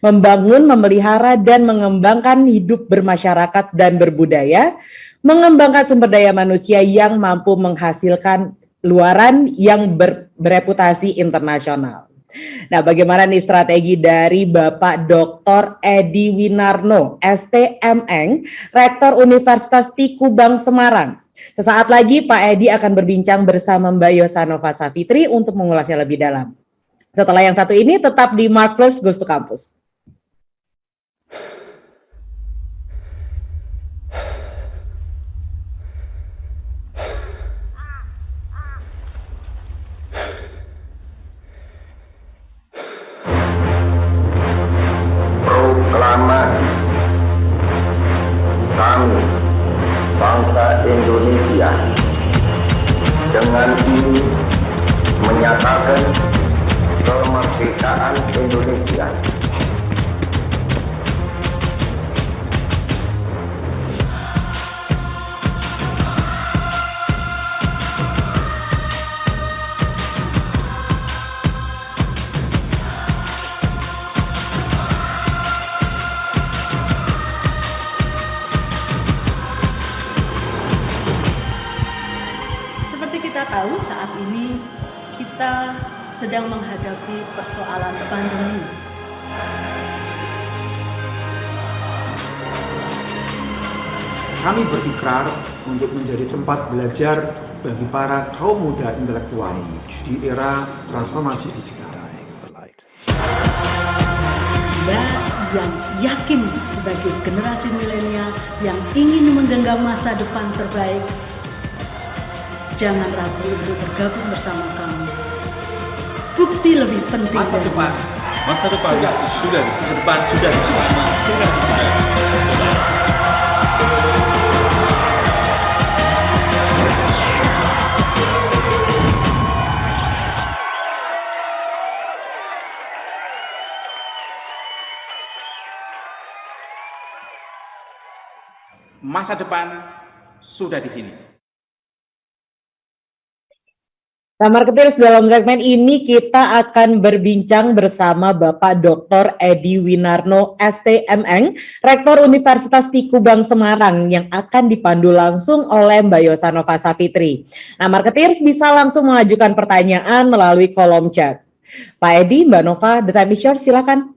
membangun, memelihara, dan mengembangkan hidup bermasyarakat dan berbudaya, mengembangkan sumber daya manusia yang mampu menghasilkan luaran yang bereputasi internasional. Nah, bagaimana nih strategi dari Bapak Dr. Edi Winarno, STMN, Rektor Universitas Tikubang Semarang. Sesaat lagi Pak Edi akan berbincang bersama Mbak Yosanova Safitri untuk mengulasnya lebih dalam. Setelah yang satu ini, tetap di Mark+ Goes to Campus. Proklamasi kami bangsa Indonesia dengan ini menyatakan kemerdekaan Indonesia. Tahu saat ini kita sedang menghadapi persoalan pandemi. Kami berikrar untuk menjadi tempat belajar bagi para kaum muda intelektual di era transformasi digital. Anda yang yakin sebagai generasi milenial yang ingin menggenggam masa depan terbaik, jangan ragu untuk bergabung bersama kami. Bukti lebih penting Masa dari depan. Masa depan sudah. Masa depan sudah. Masa depan sudah di sini. Nah, Marketeers, dalam segmen ini kita akan berbincang bersama Bapak Dr. Edi Winarno STMN, Rektor Universitas Tiku Bank Semarang, yang akan dipandu langsung oleh Mbak Yosanova Safitri. Nah, Marketeers bisa langsung mengajukan pertanyaan melalui kolom chat. Pak Edi, Mbak Nova, the time is yours, silakan.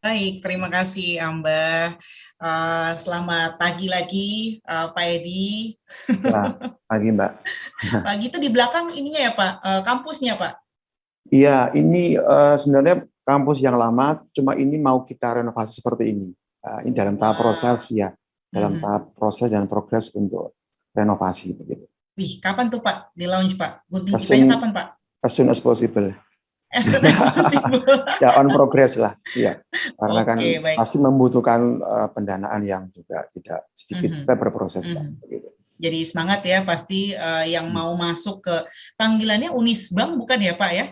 Baik, terima kasih Mbak. Selamat pagi lagi Pak Edi. Ya, pagi Mbak. Pagi itu di belakang ininya ya Pak, kampusnya Pak? Iya, ini sebenarnya kampus yang lama, cuma ini mau kita renovasi seperti ini. Ini dalam tahap proses ya, dalam tahap proses dan progres untuk renovasi begitu. Wih, kapan tuh Pak di launch Pak? Good news-nya kapan Pak? As soon as possible. As soon as possible. Ya, on progress lah, ya. Karena kan baik. pasti membutuhkan pendanaan yang juga tidak sedikit kita berproses. Begitu. Jadi semangat ya pasti yang mau masuk ke panggilannya Unisbank bukan ya Pak ya?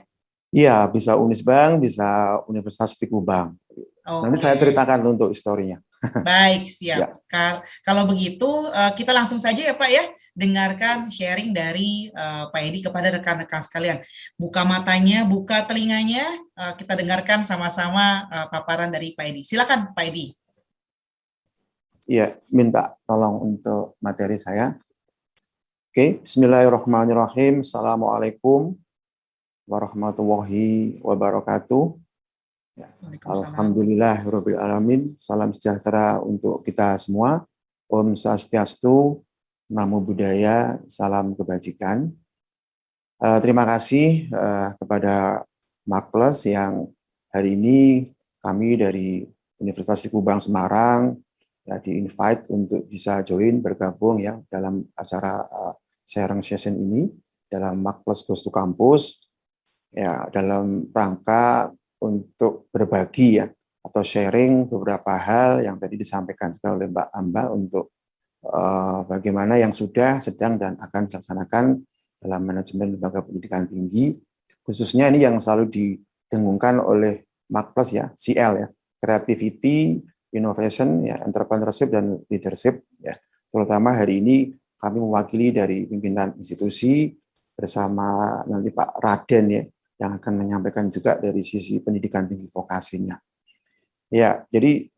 Iya, bisa Unisbank, bisa Universitas Tiku Bank. Nanti saya ceritakan untuk historinya. Baik, siap. Ya. Kalau begitu kita langsung saja ya Pak ya, dengarkan sharing dari Pak Edi kepada rekan-rekan sekalian. Buka matanya, buka telinganya, kita dengarkan sama-sama paparan dari Pak Edi. Silakan Pak Edi. Iya, minta tolong untuk materi saya. Oke, bismillahirrahmanirrahim. Assalamualaikum warahmatullahi wabarakatuh. Ya, alhamdulillahirabbil alamin. Salam sejahtera untuk kita semua. Om Swastiastu, Namo Buddhaya, salam kebajikan. Terima kasih kepada Markplus yang hari ini kami dari Universitas Tiku Bank Semarang ya, di-invite untuk bisa join bergabung ya dalam acara sharing session ini dalam Markplus Goes to Campus ya, dalam rangka untuk berbagi ya atau sharing beberapa hal yang tadi disampaikan juga oleh Mbak Amba untuk bagaimana yang sudah, sedang dan akan dilaksanakan dalam manajemen lembaga pendidikan tinggi, khususnya ini yang selalu didengungkan oleh Markplus ya, CL ya, Creativity, Innovation ya, Entrepreneurship dan Leadership ya. Terutama hari ini kami mewakili dari pimpinan institusi bersama nanti Pak Raden ya, yang akan menyampaikan juga dari sisi pendidikan tinggi vokasinya. Ya, jadi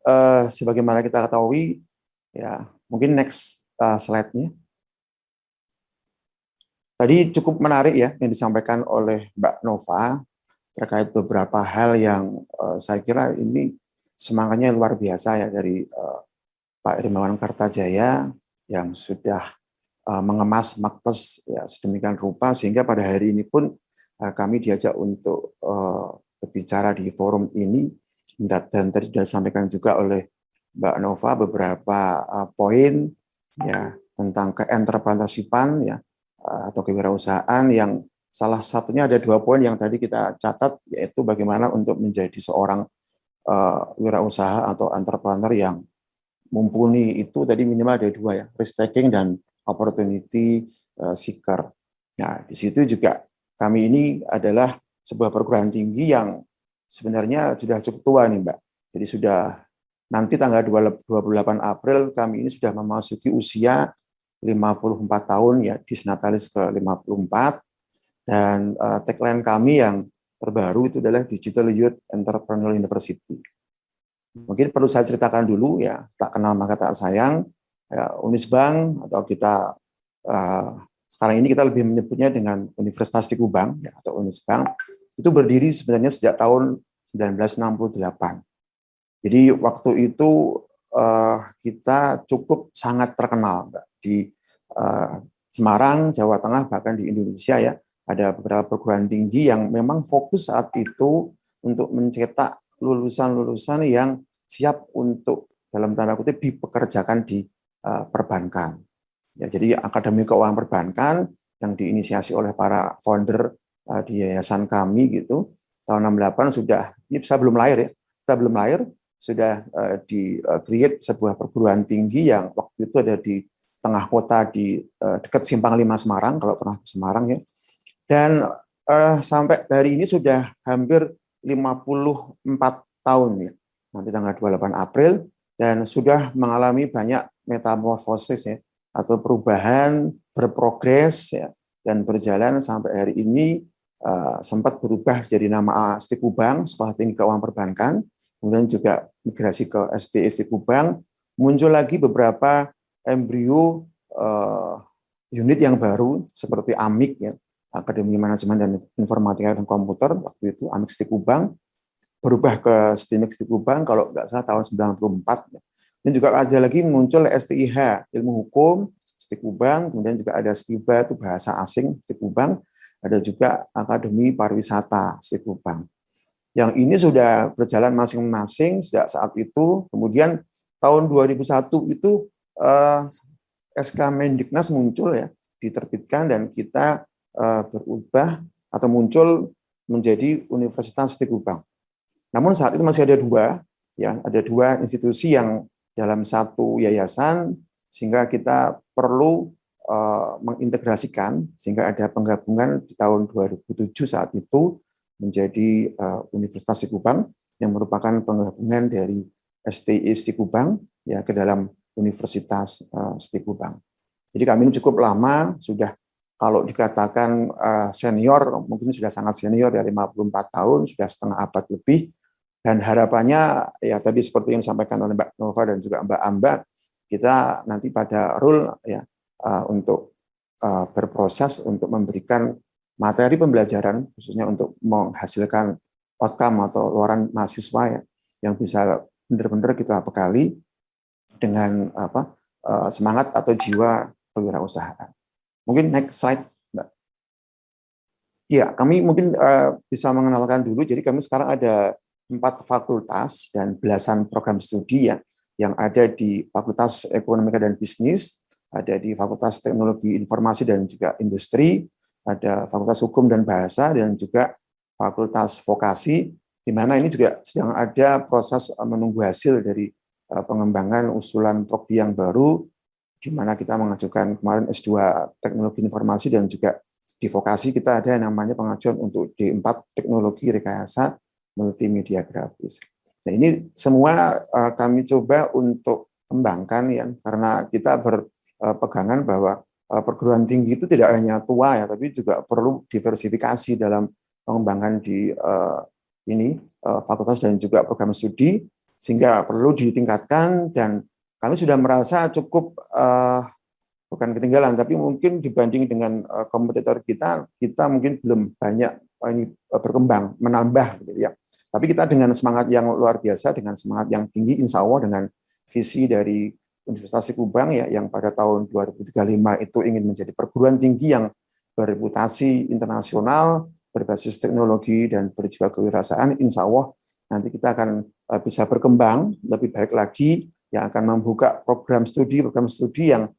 sebagaimana kita ketahui, ya mungkin next slide-nya. Tadi cukup menarik ya yang disampaikan oleh Mbak Nova terkait beberapa hal yang saya kira ini semangatnya luar biasa ya dari Pak Hermawan Kartajaya yang sudah mengemas Markplus ya sedemikian rupa sehingga pada hari ini pun kami diajak untuk berbicara di forum ini dan tadi sudah disampaikan juga oleh Mbak Nova beberapa poin ya tentang ke-entrepreneurshipan ya atau kewirausahaan yang salah satunya ada 2 poin yang tadi kita catat yaitu bagaimana untuk menjadi seorang wirausaha atau entrepreneur yang mumpuni itu tadi minimal ada 2 ya, risk taking dan opportunity seeker. Nah, di situ juga kami ini adalah sebuah perguruan tinggi yang sebenarnya sudah cukup tua nih Mbak. Jadi sudah nanti tanggal 28 April kami ini sudah memasuki usia 54 tahun ya, disnatalis ke 54 dan tagline kami yang terbaru itu adalah Digital Youth Entrepreneurial University. Mungkin perlu saya ceritakan dulu ya, tak kenal maka tak sayang, ya, Unisbank atau kita sekarang ini kita lebih menyebutnya dengan Universitas Tiku Bank ya, atau Unisbank itu berdiri sebenarnya sejak tahun 1968. Jadi waktu itu kita cukup sangat terkenal Mbak, di Semarang, Jawa Tengah, bahkan di Indonesia ya, ada beberapa perguruan tinggi yang memang fokus saat itu untuk mencetak lulusan-lulusan yang siap untuk dalam tanda kutip dipekerjakan di perbankan. Ya, jadi Akademi Keuangan Perbankan yang diinisiasi oleh para founder di yayasan kami gitu, tahun 68 sudah, ini saya belum lahir ya, kita belum lahir, sudah di-create sebuah perguruan tinggi yang waktu itu ada di tengah kota di dekat Simpang 5 Semarang, kalau pernah ke Semarang ya. Dan sampai hari ini sudah hampir 54 tahun ya, nanti tanggal 28 April, dan sudah mengalami banyak metamorfosis ya, atau perubahan, berprogres ya, dan berjalan sampai hari ini sempat berubah jadi nama STIKU Bank, Sekolah Tinggi Keuangan Perbankan, kemudian juga migrasi ke STI STIKU Bank, muncul lagi beberapa embrio unit yang baru seperti AMIK ya, Akademi Manajemen dan Informatika dan Komputer, waktu itu AMIK STIKU Bank, berubah ke STIMIK STIKU Bank kalau nggak salah tahun 94 ya. Dan juga ada lagi muncul STIH, Ilmu Hukum, STIKU Bank, kemudian juga ada STIBA, itu bahasa asing, STIKU Bank, ada juga Akademi Pariwisata, STIKU Bank. Yang ini sudah berjalan masing-masing sejak saat itu, kemudian tahun 2001 itu SK Mendiknas muncul ya, diterbitkan dan kita berubah atau muncul menjadi Universitas STIKU Bank. Namun saat itu masih ada dua institusi yang dalam satu yayasan, sehingga kita perlu mengintegrasikan, sehingga ada penggabungan di tahun 2007 saat itu menjadi Universitas STIKU Bank, yang merupakan penggabungan dari STI STIKU Bank ya ke dalam Universitas STIKU Bank. Jadi kami ini cukup lama, sudah kalau dikatakan senior, mungkin sudah sangat senior ya, 54 tahun, sudah setengah abad lebih, dan harapannya ya tadi seperti yang disampaikan oleh Mbak Nova dan juga Mbak Amba, kita nanti pada role ya untuk berproses untuk memberikan materi pembelajaran khususnya untuk menghasilkan outcome atau luaran mahasiswa ya, yang bisa benar-benar kita bekali dengan semangat atau jiwa kewirausahaan. Mungkin next slide, Mbak. Ya, kami mungkin bisa mengenalkan dulu. Jadi kami sekarang ada 4 fakultas dan belasan program studi ya, yang ada di Fakultas Ekonomika dan Bisnis, ada di Fakultas Teknologi Informasi dan juga Industri, ada Fakultas Hukum dan Bahasa, dan juga Fakultas Vokasi, di mana ini juga sedang ada proses menunggu hasil dari pengembangan usulan prodi yang baru, di mana kita mengajukan kemarin S2 Teknologi Informasi, dan juga di Vokasi kita ada yang namanya pengajuan untuk D4 Teknologi Rekayasa Multimedia Grafis. Nah, ini semua kami coba untuk kembangkan ya, karena kita berpegangan bahwa perguruan tinggi itu tidak hanya tua ya, tapi juga perlu diversifikasi dalam pengembangan di fakultas dan juga program studi, sehingga perlu ditingkatkan, dan kami sudah merasa cukup bukan ketinggalan, tapi mungkin dibanding dengan kompetitor kita mungkin belum banyak berkembang, menambah gitu ya. Tapi kita dengan semangat yang luar biasa, dengan semangat yang tinggi, insya Allah dengan visi dari Universitas STIKU Bank ya, yang pada tahun 2035 itu ingin menjadi perguruan tinggi yang bereputasi internasional, berbasis teknologi dan berjiwa kewirausahaan, insya Allah nanti kita akan bisa berkembang lebih baik lagi, yang akan membuka program studi yang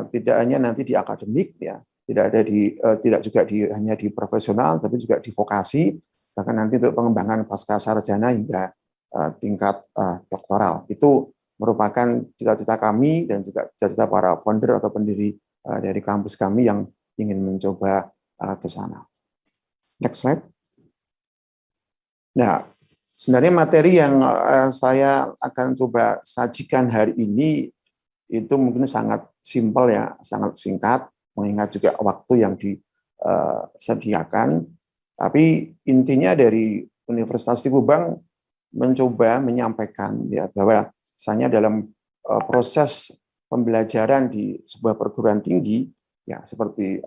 tidak hanya nanti di akademik ya, tidak juga hanya di profesional, tapi juga di vokasi, bahkan nanti untuk pengembangan pasca sarjana hingga tingkat doktoral. Itu merupakan cita-cita kami dan juga cita-cita para founder atau pendiri dari kampus kami yang ingin mencoba ke sana. Next slide. Nah, sebenarnya materi yang saya akan coba sajikan hari ini itu mungkin sangat simpel ya, sangat singkat, mengingat juga waktu yang disediakan. Tapi intinya dari Universitas STIKU Bank mencoba menyampaikan ya bahwa misalnya dalam proses pembelajaran di sebuah perguruan tinggi ya, seperti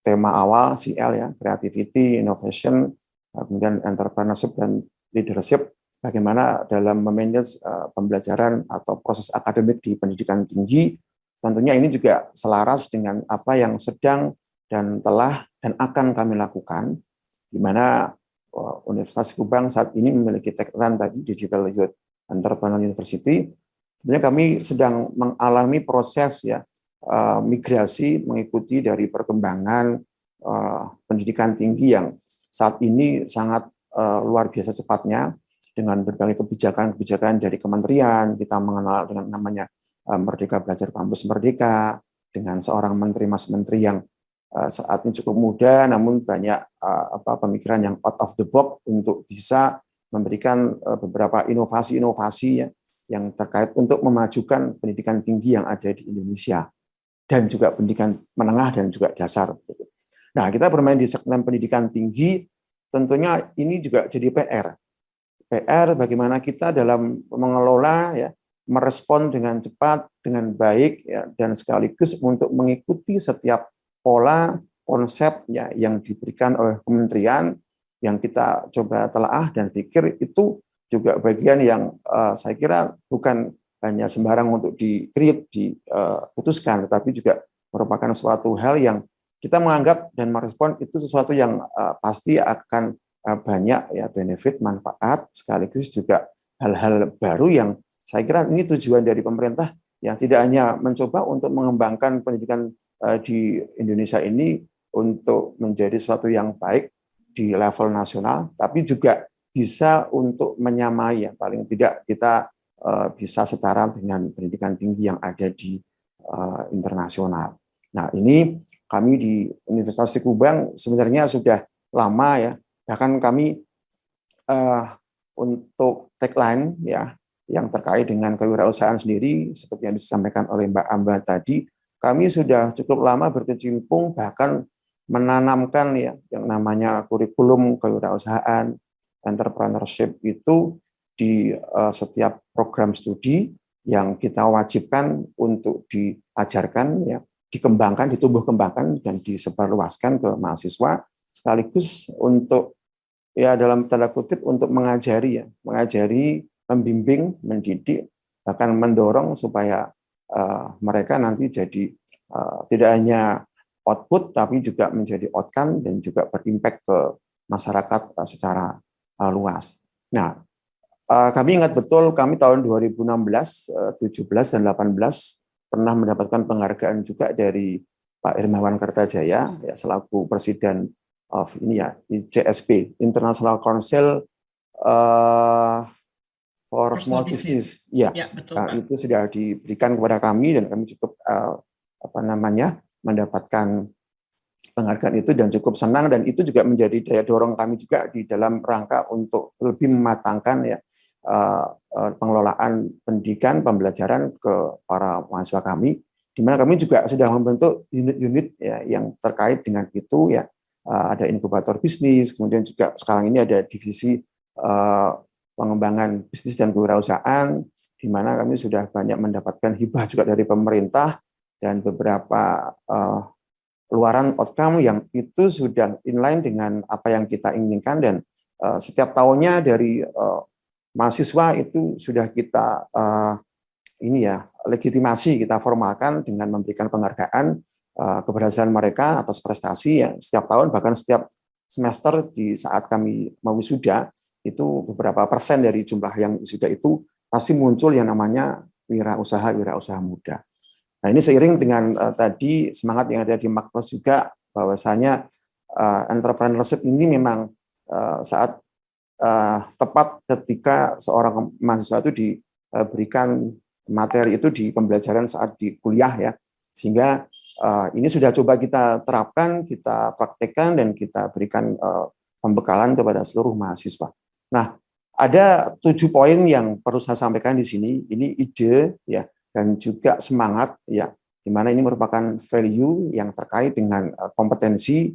tema awal CL ya, creativity, innovation, kemudian entrepreneurship dan leadership, bagaimana dalam memanage pembelajaran atau proses akademik di pendidikan tinggi, tentunya ini juga selaras dengan apa yang sedang dan telah dan akan kami lakukan, di mana Universitas Kubang saat ini memiliki tagline tadi Digital Youth Entrepreneur University. Tentunya kami sedang mengalami proses ya migrasi mengikuti dari perkembangan pendidikan tinggi yang saat ini sangat luar biasa cepatnya, dengan berbagai kebijakan-kebijakan dari kementerian. Kita mengenal dengan namanya Merdeka Belajar Kampus Merdeka, dengan seorang menteri, mas menteri yang saat ini cukup muda, namun banyak pemikiran yang out of the box untuk bisa memberikan beberapa inovasi-inovasi ya, yang terkait untuk memajukan pendidikan tinggi yang ada di Indonesia, dan juga pendidikan menengah dan juga dasar. Nah, kita bermain di segmen pendidikan tinggi, tentunya ini juga jadi PR bagaimana kita dalam mengelola ya, merespon dengan cepat, dengan baik ya, dan sekaligus untuk mengikuti setiap pola konsep ya yang diberikan oleh kementerian, yang kita coba telaah dan pikir itu juga bagian yang saya kira bukan hanya sembarang untuk diputuskan, tetapi juga merupakan suatu hal yang kita menganggap dan merespon itu sesuatu yang pasti akan banyak ya benefit, manfaat, sekaligus juga hal-hal baru yang saya kira ini tujuan dari pemerintah yang tidak hanya mencoba untuk mengembangkan pendidikan di Indonesia ini untuk menjadi sesuatu yang baik di level nasional, tapi juga bisa untuk menyamai ya, paling tidak kita bisa setara dengan pendidikan tinggi yang ada di internasional. Nah, ini kami di Universitas Kubang sebenarnya sudah lama ya, bahkan kami untuk tagline ya yang terkait dengan kewirausahaan sendiri seperti yang disampaikan oleh Mbak Amba tadi, kami sudah cukup lama berkecimpung bahkan menanamkan ya yang namanya kurikulum kewirausahaan, entrepreneurship itu di setiap program studi yang kita wajibkan untuk diajarkan ya, dikembangkan, ditumbuh kembangkan dan disebarluaskan ke mahasiswa, sekaligus untuk ya dalam tanda kutip untuk mengajari ya, membimbing, mendidik, bahkan mendorong supaya mereka nanti jadi tidak hanya output tapi juga menjadi outcome dan juga berimpact ke masyarakat secara luas. Nah, kami ingat betul kami tahun 2016, 17 dan 18 pernah mendapatkan penghargaan juga dari Pak Hermawan Kertajaya ya selaku Presiden of ini ya ICSP, International Council for Small Business. Ya, betul, nah, itu sudah diberikan kepada kami dan kami cukup mendapatkan penghargaan itu dan cukup senang, dan itu juga menjadi daya dorong kami juga di dalam rangka untuk lebih mematangkan ya pengelolaan pendidikan pembelajaran ke para mahasiswa kami, di mana kami juga sudah membentuk unit-unit ya yang terkait dengan itu ya. Ada inkubator bisnis, kemudian juga sekarang ini ada divisi pengembangan bisnis dan kewirausahaan, di mana kami sudah banyak mendapatkan hibah juga dari pemerintah dan beberapa luaran outcome yang itu sudah inline dengan apa yang kita inginkan, dan setiap tahunnya dari mahasiswa itu sudah kita legitimasi, kita formalkan dengan memberikan penghargaan keberhasilan mereka atas prestasi ya setiap tahun, bahkan setiap semester di saat kami mewisuda itu beberapa persen dari jumlah yang wisuda itu pasti muncul yang namanya wirausaha muda. Nah, ini seiring dengan tadi semangat yang ada di Markles juga, bahwasanya entrepreneurship ini memang saat tepat ketika seorang mahasiswa itu diberikan materi itu di pembelajaran saat di kuliah ya, sehingga ini sudah coba kita terapkan, kita praktekkan, dan kita berikan pembekalan kepada seluruh mahasiswa. Nah, ada 7 poin yang perlu saya sampaikan di sini. Ini ide ya dan juga semangat ya, di mana ini merupakan value yang terkait dengan kompetensi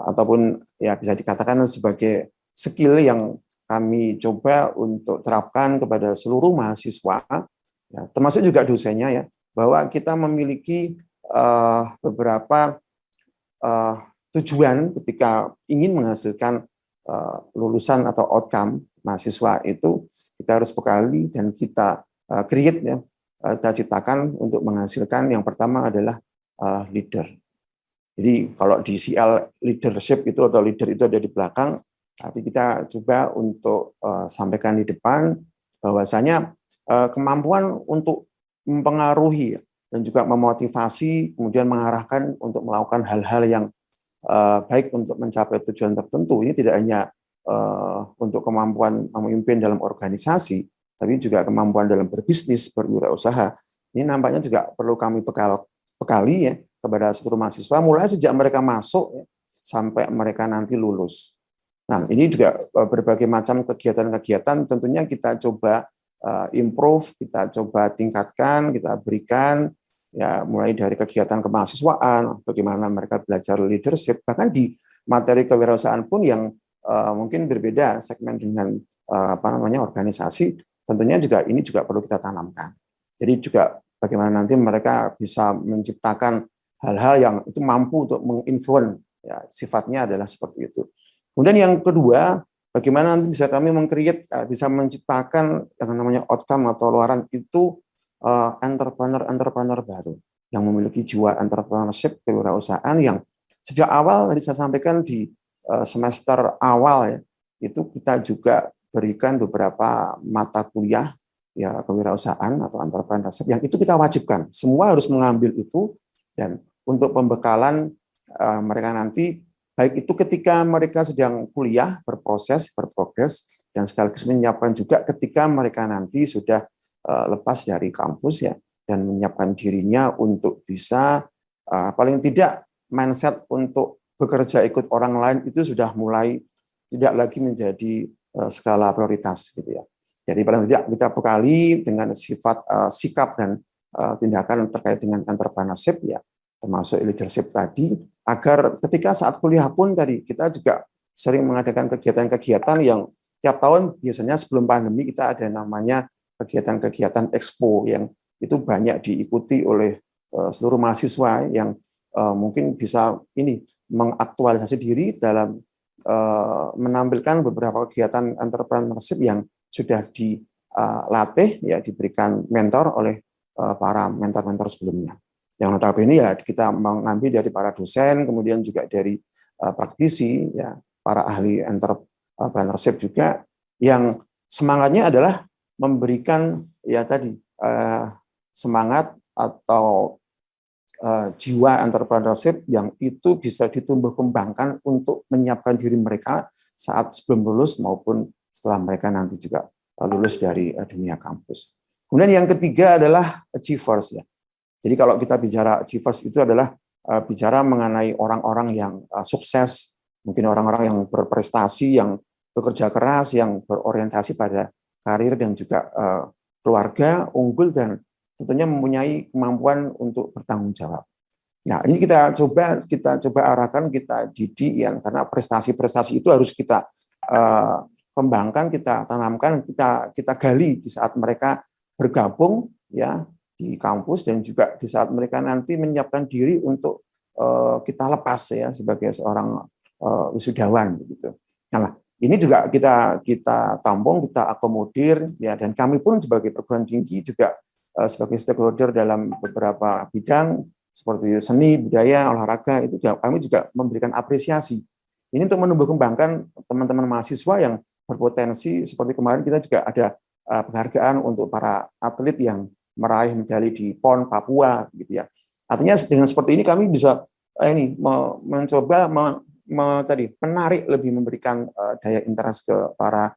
ataupun ya bisa dikatakan sebagai skill yang kami coba untuk terapkan kepada seluruh mahasiswa, ya, termasuk juga dosennya ya, bahwa kita memiliki beberapa tujuan ketika ingin menghasilkan lulusan atau outcome mahasiswa itu kita harus bekali dan kita create ya kita ciptakan untuk menghasilkan yang pertama adalah leader. Jadi kalau di CL leadership itu atau leader itu ada di belakang, tapi kita coba untuk sampaikan di depan bahwasanya kemampuan untuk mempengaruhi dan juga memotivasi, kemudian mengarahkan untuk melakukan hal-hal yang baik untuk mencapai tujuan tertentu. Ini tidak hanya untuk kemampuan memimpin dalam organisasi, tapi juga kemampuan dalam berbisnis, berwirausaha. Ini nampaknya juga perlu kami bekali ya kepada seluruh mahasiswa mulai sejak mereka masuk ya, sampai mereka nanti lulus. Nah, ini juga berbagai macam kegiatan-kegiatan tentunya kita coba improve, kita coba tingkatkan, kita berikan ya mulai dari kegiatan kemahasiswaan, bagaimana mereka belajar leadership, bahkan di materi kewirausahaan pun yang mungkin berbeda segmen dengan organisasi, tentunya juga ini juga perlu kita tanamkan. Jadi juga bagaimana nanti mereka bisa menciptakan hal-hal yang itu mampu untuk menginfluence, ya, sifatnya adalah seperti itu. Kemudian yang kedua, bagaimana nanti bisa kami bisa menciptakan yang namanya outcome atau luaran itu entrepreneur baru yang memiliki jiwa entrepreneurship, kewirausahaan yang sejak awal tadi saya sampaikan di semester awal ya, itu kita juga berikan beberapa mata kuliah ya kewirausahaan atau entrepreneurship yang itu kita wajibkan. Semua harus mengambil itu dan untuk pembekalan mereka nanti baik itu ketika mereka sedang kuliah berprogres dan sekaligus menyiapkan juga ketika mereka nanti sudah lepas dari kampus ya dan menyiapkan dirinya untuk bisa paling tidak mindset untuk bekerja ikut orang lain itu sudah mulai tidak lagi menjadi skala prioritas gitu ya. Jadi paling tidak kita bekali dengan sifat sikap dan tindakan terkait dengan entrepreneurship ya, termasuk leadership tadi, agar ketika saat kuliah pun tadi kita juga sering mengadakan kegiatan-kegiatan yang tiap tahun biasanya sebelum pandemi kita ada namanya kegiatan-kegiatan expo yang itu banyak diikuti oleh seluruh mahasiswa yang mungkin bisa ini mengaktualisasi diri dalam menampilkan beberapa kegiatan entrepreneurship yang sudah dilatih ya diberikan mentor oleh para mentor-mentor sebelumnya. Yang notabene ya kita mengambil dari para dosen, kemudian juga dari praktisi ya, para ahli entrepreneurship juga yang semangatnya adalah memberikan ya tadi semangat atau jiwa entrepreneurship yang itu bisa ditumbuh kembangkan untuk menyiapkan diri mereka saat sebelum lulus maupun setelah mereka nanti juga lulus dari dunia kampus. Kemudian yang ketiga adalah achievers ya. Jadi kalau kita bicara achievers itu adalah bicara mengenai orang-orang yang sukses, mungkin orang-orang yang berprestasi, yang bekerja keras, yang berorientasi pada karir dan juga keluarga unggul dan tentunya mempunyai kemampuan untuk bertanggung jawab. Nah, ini kita coba arahkan, kita didik ya, karena prestasi-prestasi itu harus kita kembangkan, kita tanamkan, kita gali di saat mereka bergabung ya di kampus dan juga di saat mereka nanti menyiapkan diri untuk kita lepas ya sebagai seorang wisudawan begitu. Nah, ini juga kita tampung, kita akomodir ya, dan kami pun sebagai perguruan tinggi juga sebagai stakeholder dalam beberapa bidang seperti seni, budaya, olahraga itu kami juga memberikan apresiasi. Ini untuk menumbuh kembangkan teman-teman mahasiswa yang berpotensi seperti kemarin kita juga ada penghargaan untuk para atlet yang meraih medali di PON Papua gitu ya. Artinya dengan seperti ini kami bisa mencoba menarik lebih memberikan daya interest ke para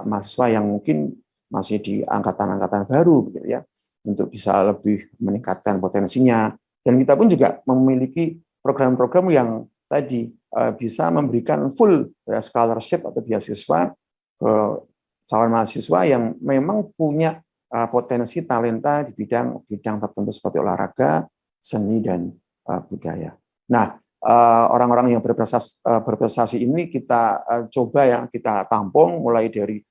mahasiswa yang mungkin masih di angkatan-angkatan baru gitu ya, untuk bisa lebih meningkatkan potensinya. Dan kita pun juga memiliki program-program yang tadi bisa memberikan full scholarship atau beasiswa ke calon mahasiswa yang memang punya potensi talenta di bidang tertentu seperti olahraga, seni, dan budaya. Nah, orang-orang yang berprestasi ini kita coba ya kita tampung mulai dari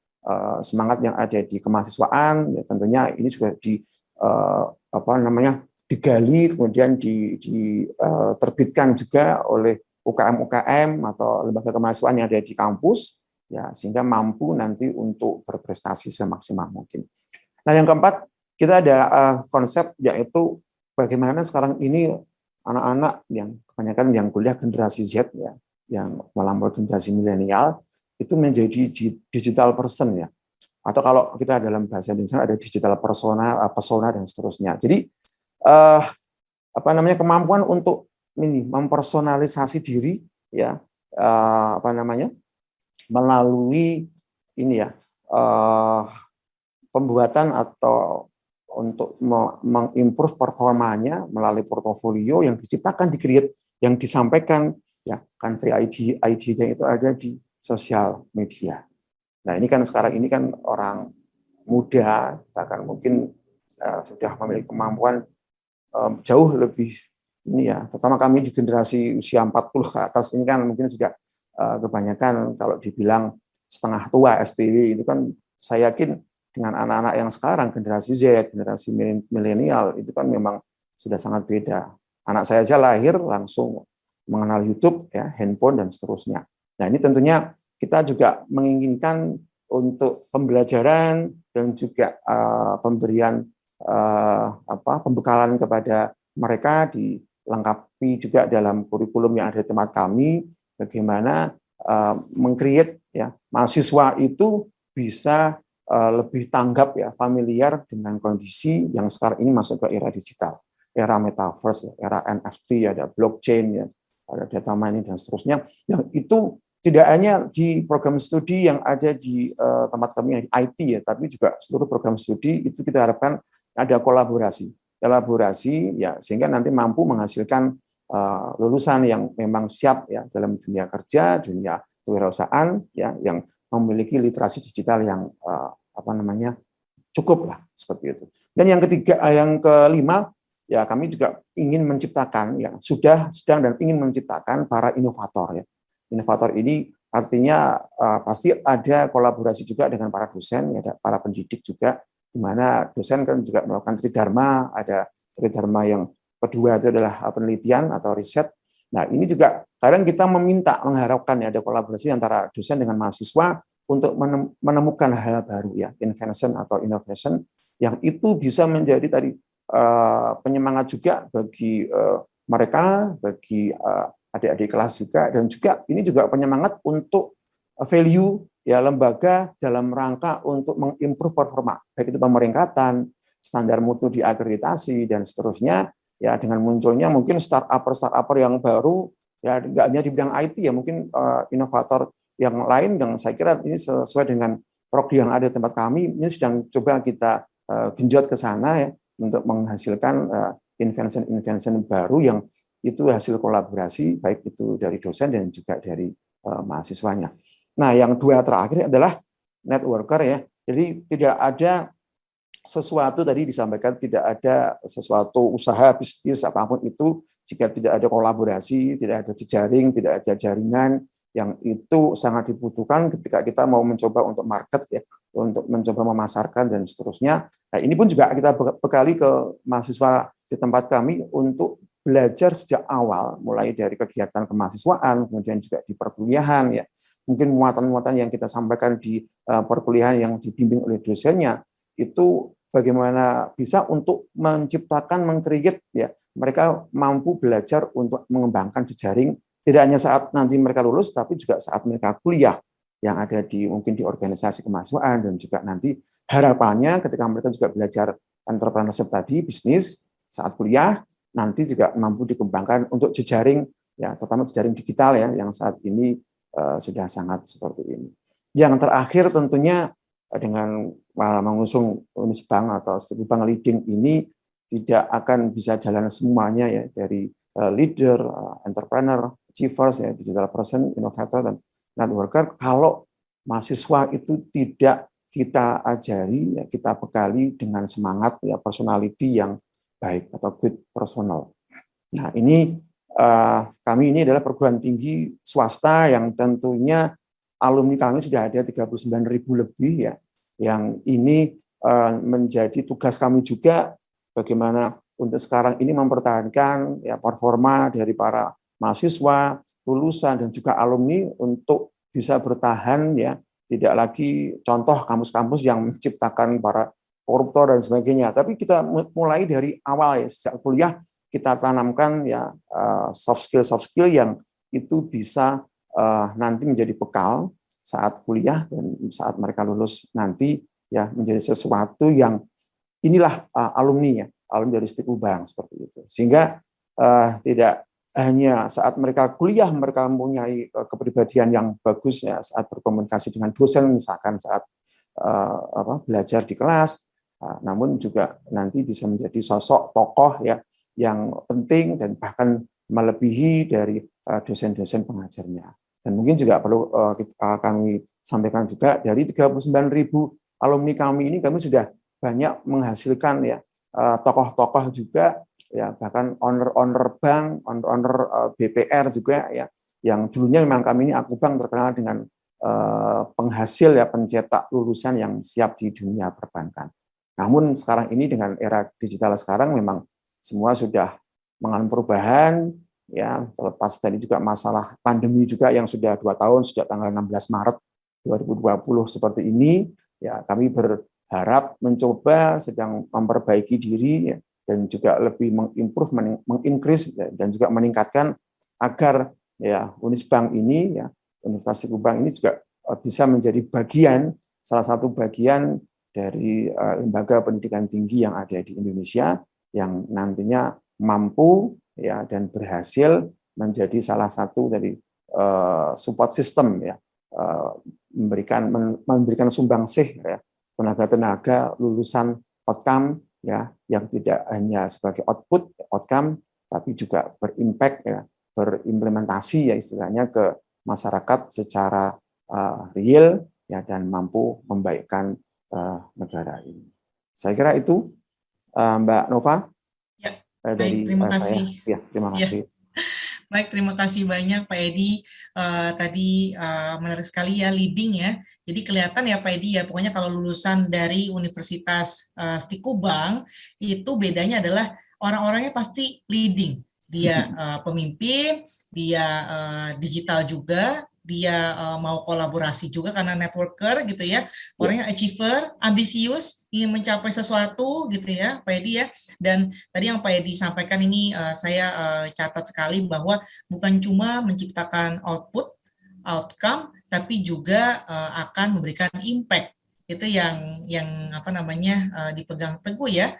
semangat yang ada di kemahasiswaan, ya tentunya ini juga digali kemudian diterbitkan juga oleh UKM atau lembaga kemahasiswaan yang ada di kampus ya, sehingga mampu nanti untuk berprestasi semaksimal mungkin. Nah, yang keempat kita ada konsep yaitu bagaimana sekarang ini anak-anak yang kebanyakan yang kuliah generasi Z ya, yang melampaui generasi milenial itu menjadi digital person ya. Atau kalau kita dalam bahasa Indonesia ada digital persona dan seterusnya. Jadi kemampuan untuk mempersonalisasi diri ya, melalui ini ya, pembuatan atau untuk mengimprove performanya melalui portofolio yang diciptakan, di-create, yang disampaikan ya kan ID-nya itu ada di sosial media. Nah, ini kan sekarang ini kan orang muda bahkan mungkin sudah memiliki kemampuan jauh lebih ini ya, terutama kami di generasi usia 40 ke atas ini kan mungkin sudah kebanyakan kalau dibilang setengah tua STW itu kan saya yakin dengan anak-anak yang sekarang generasi Z, generasi milenial itu kan memang sudah sangat beda. Anak saya aja lahir langsung mengenal YouTube ya, handphone dan seterusnya. Nah, ini tentunya kita juga menginginkan untuk pembelajaran dan juga pemberian pembekalan kepada mereka dilengkapi juga dalam kurikulum yang ada di tempat kami bagaimana meng-create ya mahasiswa itu bisa lebih tanggap ya, familiar dengan kondisi yang sekarang ini masuk ke era digital, era metaverse, era NFT, ada blockchain ya, ada data mining dan seterusnya. Yang itu tidak hanya di program studi yang ada di tempat kami yang di IT ya, tapi juga seluruh program studi itu kita harapkan ada kolaborasi ya, sehingga nanti mampu menghasilkan lulusan yang memang siap ya dalam dunia kerja, dunia kewirausahaan ya, yang memiliki literasi digital yang cukup lah seperti itu. Dan yang kelima ya kami juga ingin menciptakan ya sedang dan ingin menciptakan para inovator ya. Inovator ini artinya pasti ada kolaborasi juga dengan para dosen ya, para pendidik juga, di mana dosen kan juga melakukan tridharma, ada tridharma yang kedua itu adalah penelitian atau riset. Nah, ini juga kadang kita mengharapkan ya ada kolaborasi antara dosen dengan mahasiswa untuk menemukan hal baru ya, invention atau innovation yang itu bisa menjadi tadi penyemangat juga bagi mereka, bagi adik-adik kelas juga, dan juga ini juga penyemangat untuk value ya lembaga dalam rangka untuk mengimprove performa, baik itu pemeringkatan, standar mutu diakreditasi dan seterusnya. Ya, dengan munculnya mungkin startup yang baru ya, nggak hanya di bidang IT ya, mungkin inovator yang lain yang saya kira ini sesuai dengan prodi yang ada di tempat kami, ini sedang coba kita genjot ke sana ya untuk menghasilkan invention baru yang itu hasil kolaborasi baik itu dari dosen dan juga dari mahasiswanya. Nah, yang dua terakhir adalah networker ya. Jadi tidak ada sesuatu tadi disampaikan, tidak ada sesuatu usaha bisnis apapun itu jika tidak ada kolaborasi, tidak ada jejaring, tidak ada jaringan yang itu sangat dibutuhkan ketika kita mau mencoba untuk market ya, untuk mencoba memasarkan dan seterusnya. Nah, ini pun juga kita bekali ke mahasiswa di tempat kami untuk belajar sejak awal, mulai dari kegiatan kemahasiswaan, kemudian juga di perkuliahan ya. Mungkin muatan-muatan yang kita sampaikan di perkuliahan yang dibimbing oleh dosennya itu bagaimana bisa untuk menciptakan, meng-create ya, mereka mampu belajar untuk mengembangkan jejaring tidak hanya saat nanti mereka lulus, tapi juga saat mereka kuliah yang ada di mungkin di organisasi kemahasiswaan, dan juga nanti harapannya ketika mereka juga belajar entrepreneurship tadi, bisnis saat kuliah nanti juga mampu dikembangkan untuk jejaring ya, terutama jejaring digital ya yang saat ini sudah sangat seperti ini. Yang terakhir tentunya dengan mengusung Unisbank atau Studi Bank Leading ini tidak akan bisa jalan semuanya ya, dari leader, entrepreneur, achievers ya, digital person, innovator dan networker kalau mahasiswa itu tidak kita ajari ya, kita bekali dengan semangat ya, personality yang baik atau good personal. Nah, ini kami ini adalah perguruan tinggi swasta yang tentunya alumni kami sudah ada 39.000 lebih ya, yang ini menjadi tugas kami juga bagaimana untuk sekarang ini mempertahankan ya performa dari para mahasiswa, lulusan dan juga alumni untuk bisa bertahan ya, tidak lagi contoh kampus-kampus yang menciptakan para koruptor dan sebagainya. Tapi kita mulai dari awal ya, sejak kuliah kita tanamkan ya soft skill yang itu bisa nanti menjadi bekal saat kuliah dan saat mereka lulus nanti ya menjadi sesuatu yang inilah alumni dari Stikubang seperti itu. Sehingga tidak hanya saat mereka kuliah mereka mempunyai kepribadian yang bagus ya saat berkomunikasi dengan dosen misalkan saat belajar di kelas, namun juga nanti bisa menjadi sosok tokoh ya yang penting dan bahkan melebihi dari dosen-dosen pengajarnya. Dan mungkin juga perlu kami sampaikan juga dari 39.000 alumni kami ini kami sudah banyak menghasilkan ya tokoh-tokoh juga ya bahkan owner bank, owner BPR juga ya yang dulunya memang kami ini Akubang terkenal dengan penghasil ya pencetak lulusan yang siap di dunia perbankan. Namun sekarang ini dengan era digital sekarang memang semua sudah mengalami perubahan ya terlepas tadi juga masalah pandemi juga yang sudah 2 tahun sejak tanggal 16 Maret 2020 seperti ini ya kami berharap mencoba sedang memperbaiki diri ya, dan juga lebih mengimprove, mengincrease dan juga meningkatkan agar ya Unisbank ini ya Universitas Stikubang ini juga bisa menjadi bagian salah satu bagian dari lembaga pendidikan tinggi yang ada di Indonesia yang nantinya mampu ya dan berhasil menjadi salah satu dari support system ya memberikan sumbangsih ya tenaga-tenaga lulusan outcome ya yang tidak hanya sebagai outcome tapi juga berimpact ya berimplementasi ya istilahnya ke masyarakat secara real ya dan mampu membaikkan negara ini. Saya kira itu Mbak Nova ya, dari terima kasih. Ya, terima kasih. Ya. Baik, terima kasih banyak Pak Edi. Tadi menarik sekali ya leading ya. Jadi kelihatan ya Pak Edi ya, pokoknya kalau lulusan dari Universitas Stikubang itu bedanya adalah orang-orangnya pasti leading. Dia pemimpin, dia digital juga, dia mau kolaborasi juga karena networker gitu ya, orangnya achiever, ambisius, ingin mencapai sesuatu gitu ya Pak Edi ya. Dan tadi yang Pak Edi sampaikan ini saya catat sekali bahwa bukan cuma menciptakan outcome, tapi juga akan memberikan impact. Itu yang apa namanya dipegang teguh ya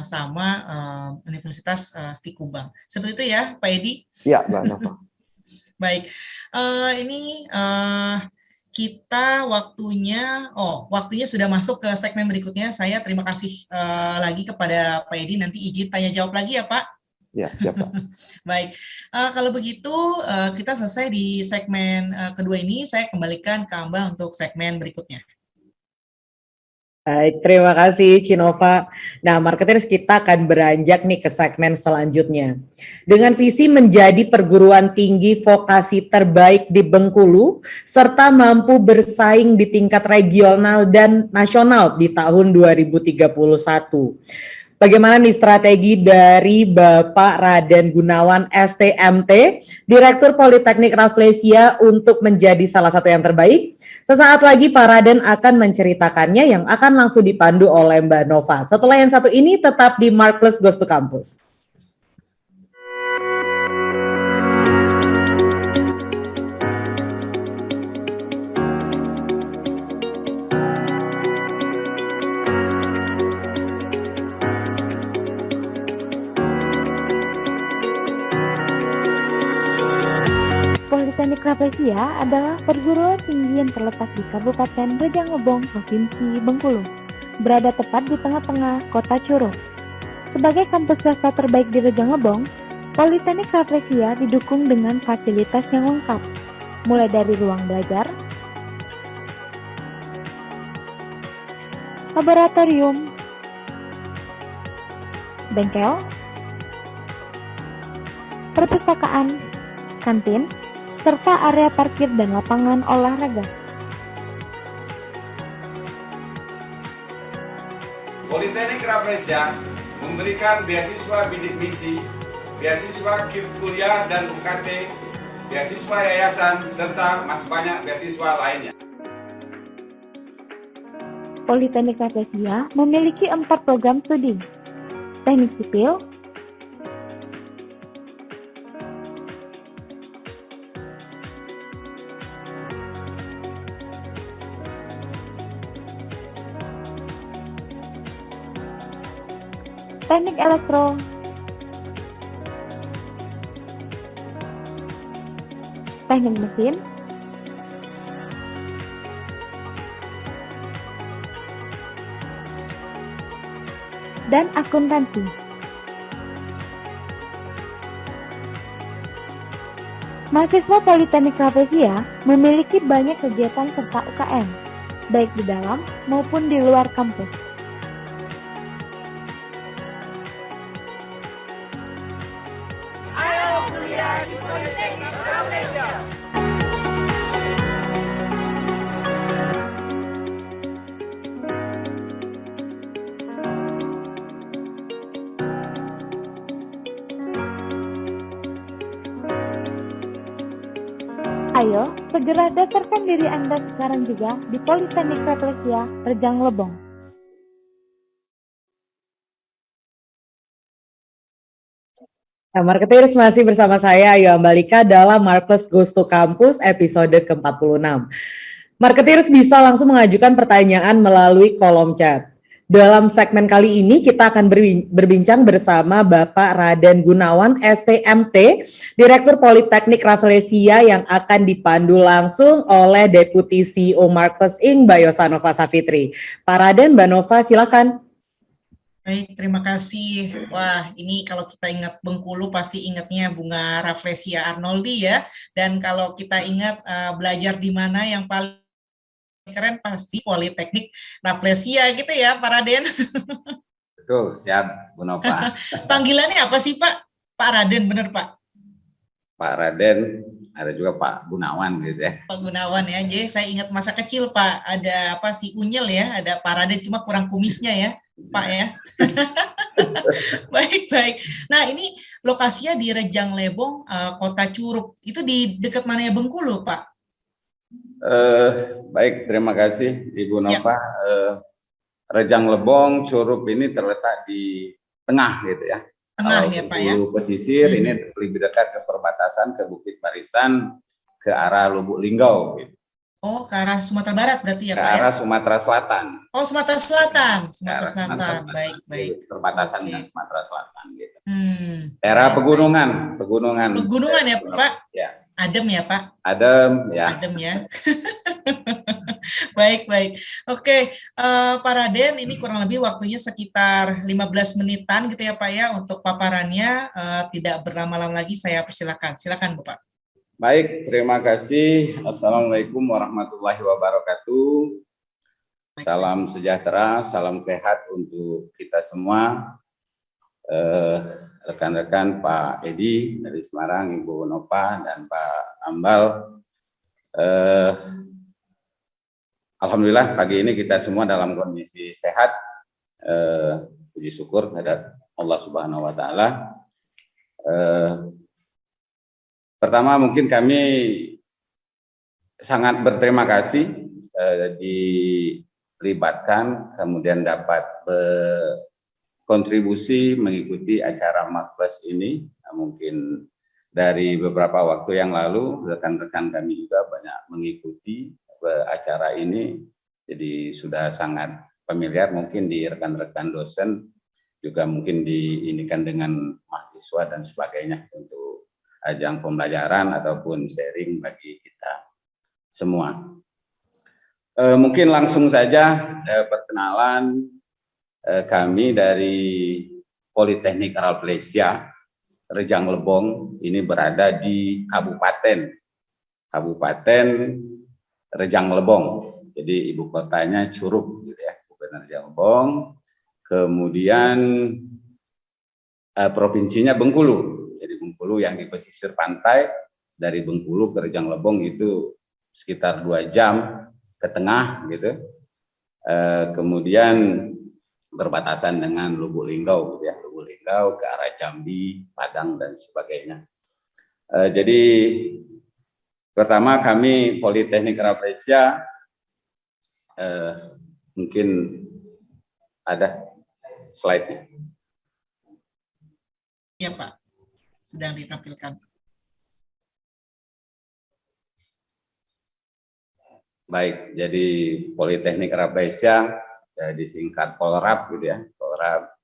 sama Universitas Stikubang. Seperti itu ya Pak Edi? Iya, Mbak Nova. Baik, ini kita waktunya sudah masuk ke segmen berikutnya. Saya terima kasih lagi kepada Pak Edi. Nanti izin tanya jawab lagi ya Pak. Ya, siap Pak. Baik, kalau begitu kita selesai di segmen kedua ini. Saya kembalikan ke Amba untuk segmen berikutnya. Baik, terima kasih Cinova. Nah, marketers kita akan beranjak nih ke segmen selanjutnya. Dengan visi menjadi perguruan tinggi vokasi terbaik di Bengkulu, serta mampu bersaing di tingkat regional dan nasional di tahun 2031. Bagaimana nih strategi dari Bapak Raden Gunawan STMT, Direktur Politeknik Rafflesia untuk menjadi salah satu yang terbaik? Sesaat lagi Pak Raden akan menceritakannya yang akan langsung dipandu oleh Mbak Nova. Setelah yang satu ini tetap di Mark Plus Goes to Campus. Politeknik Rafflesia adalah perguruan tinggi yang terletak di Kabupaten Rejang-Lebong, Provinsi Bengkulu, berada tepat di tengah-tengah kota Curug. Sebagai kampus swasta terbaik di Rejang-Lebong, Politeknik Rafflesia didukung dengan fasilitas yang lengkap, mulai dari ruang belajar, laboratorium, bengkel, perpustakaan, kantin, serta area parkir dan lapangan olahraga. Politeknik Rafflesia memberikan beasiswa bidik misi, beasiswa KIP kuliah dan UKT, beasiswa yayasan, serta masih banyak beasiswa lainnya. Politeknik Rafflesia memiliki 4 program studi: Teknik Sipil, Teknik Elektro, Teknik Mesin, dan Akuntansi. Mahasiswa Politeknik Rafflesia memiliki banyak kegiatan serta UKM, baik di dalam maupun di luar kampus. Ayo, segera daftarkan diri Anda sekarang juga di Politeknik Rafflesia Rejang Lebong. Nah, Marketeers masih bersama saya Ayu Ambalika dalam Marketplace Goes to Campus episode ke-46. Marketeers bisa langsung mengajukan pertanyaan melalui kolom chat. Dalam segmen kali ini kita akan berbincang bersama Bapak Raden Gunawan, STMT, Direktur Politeknik Rafflesia yang akan dipandu langsung oleh Deputi CEO Marketplace Inc. Mbak Yosanova Safitri. Pak Raden, Mbak Nova, silakan. Baik, terima kasih. Wah, ini kalau kita ingat Bengkulu pasti ingatnya Bunga Rafflesia Arnoldi ya. Dan kalau kita ingat belajar di mana yang paling keren pasti Politeknik Rafflesia gitu ya, Pak Raden. Betul, siap, Bu Nova. Panggilannya apa sih Pak? Pak Raden, bener Pak? Pak Raden, ada juga Pak Gunawan gitu ya. Pak Gunawan ya, jadi saya ingat masa kecil Pak, ada apa sih Unyil ya, ada Pak Raden cuma kurang kumisnya ya, Pak ya. Baik. Nah ini lokasinya di Rejang Lebong, Kota Curup, itu di dekat mana ya Bengkulu Pak? Baik, terima kasih Ibu Nova. Rejang Lebong, Curup ini terletak di tengah gitu ya. Tengah ya Pak ya. Bengkulu pesisir ini lebih dekat ke perbatasan ke Bukit Barisan ke arah Lubuk Linggau. Gitu. Oh, ke arah Sumatera Barat berarti ya ke Pak ya? Ke arah Sumatera Selatan. Oh, Sumatera Selatan. Sumatera Selatan. Baik. Perbatasan dengan Sumatera Selatan gitu. Daerah pegunungan. Pegunungan ya Pak? Ya. Adem ya Pak? Adem ya. Adem ya. Baik. Oke, Pak Raden, ini kurang lebih waktunya sekitar 15 menitan gitu ya Pak ya untuk paparannya. Tidak berlama-lama lagi, saya persilakan. Silakan Bapak. Baik, terima kasih. Assalamualaikum warahmatullahi wabarakatuh. Salam sejahtera, salam sehat untuk kita semua. Rekan-rekan Pak Edi dari Semarang, Ibu Nova dan Pak Ambal. Alhamdulillah pagi ini kita semua dalam kondisi sehat. Puji syukur kepada Allah Subhanahu wa Ta'ala. Pertama mungkin kami sangat berterima kasih dilibatkan kemudian dapat kontribusi mengikuti acara Marketplace ini. Mungkin dari beberapa waktu yang lalu rekan-rekan kami juga banyak mengikuti acara ini, jadi sudah sangat familiar mungkin di rekan-rekan dosen, juga mungkin diinikan dengan mahasiswa dan sebagainya untuk ajang pembelajaran ataupun sharing bagi kita semua. Mungkin langsung saja perkenalan kami dari Politeknik Rafflesia Rejang Lebong ini berada di Kabupaten Rejang Lebong. Jadi ibu kotanya Curup gitu ya, Kabupaten Rejang Lebong. Kemudian provinsinya Bengkulu. Jadi Bengkulu yang di pesisir pantai, dari Bengkulu ke Rejang Lebong itu sekitar 2 jam ke tengah gitu. Kemudian berbatasan dengan Lubuk Linggau gitu ya, Lubuk Linggau ke arah Jambi, Padang dan sebagainya. Jadi pertama kami Politeknik Rafflesia Mungkin ada slide-nya. Iya Pak, sedang ditampilkan. Baik, jadi Politeknik Rafflesia, disingkat Polrap gitu ya, Polrap.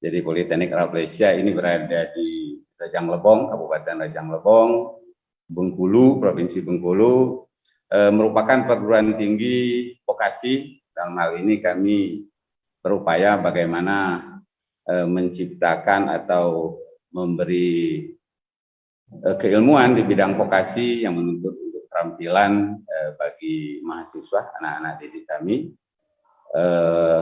Jadi Politeknik Rafflesia ini berada di Rejang Lebong, Kabupaten Rejang Lebong, Bengkulu, Provinsi Bengkulu, merupakan perguruan tinggi vokasi. Dalam hal ini kami berupaya bagaimana menciptakan atau memberi keilmuan di bidang vokasi yang menuntut keterampilan bagi mahasiswa, anak-anak didik kami.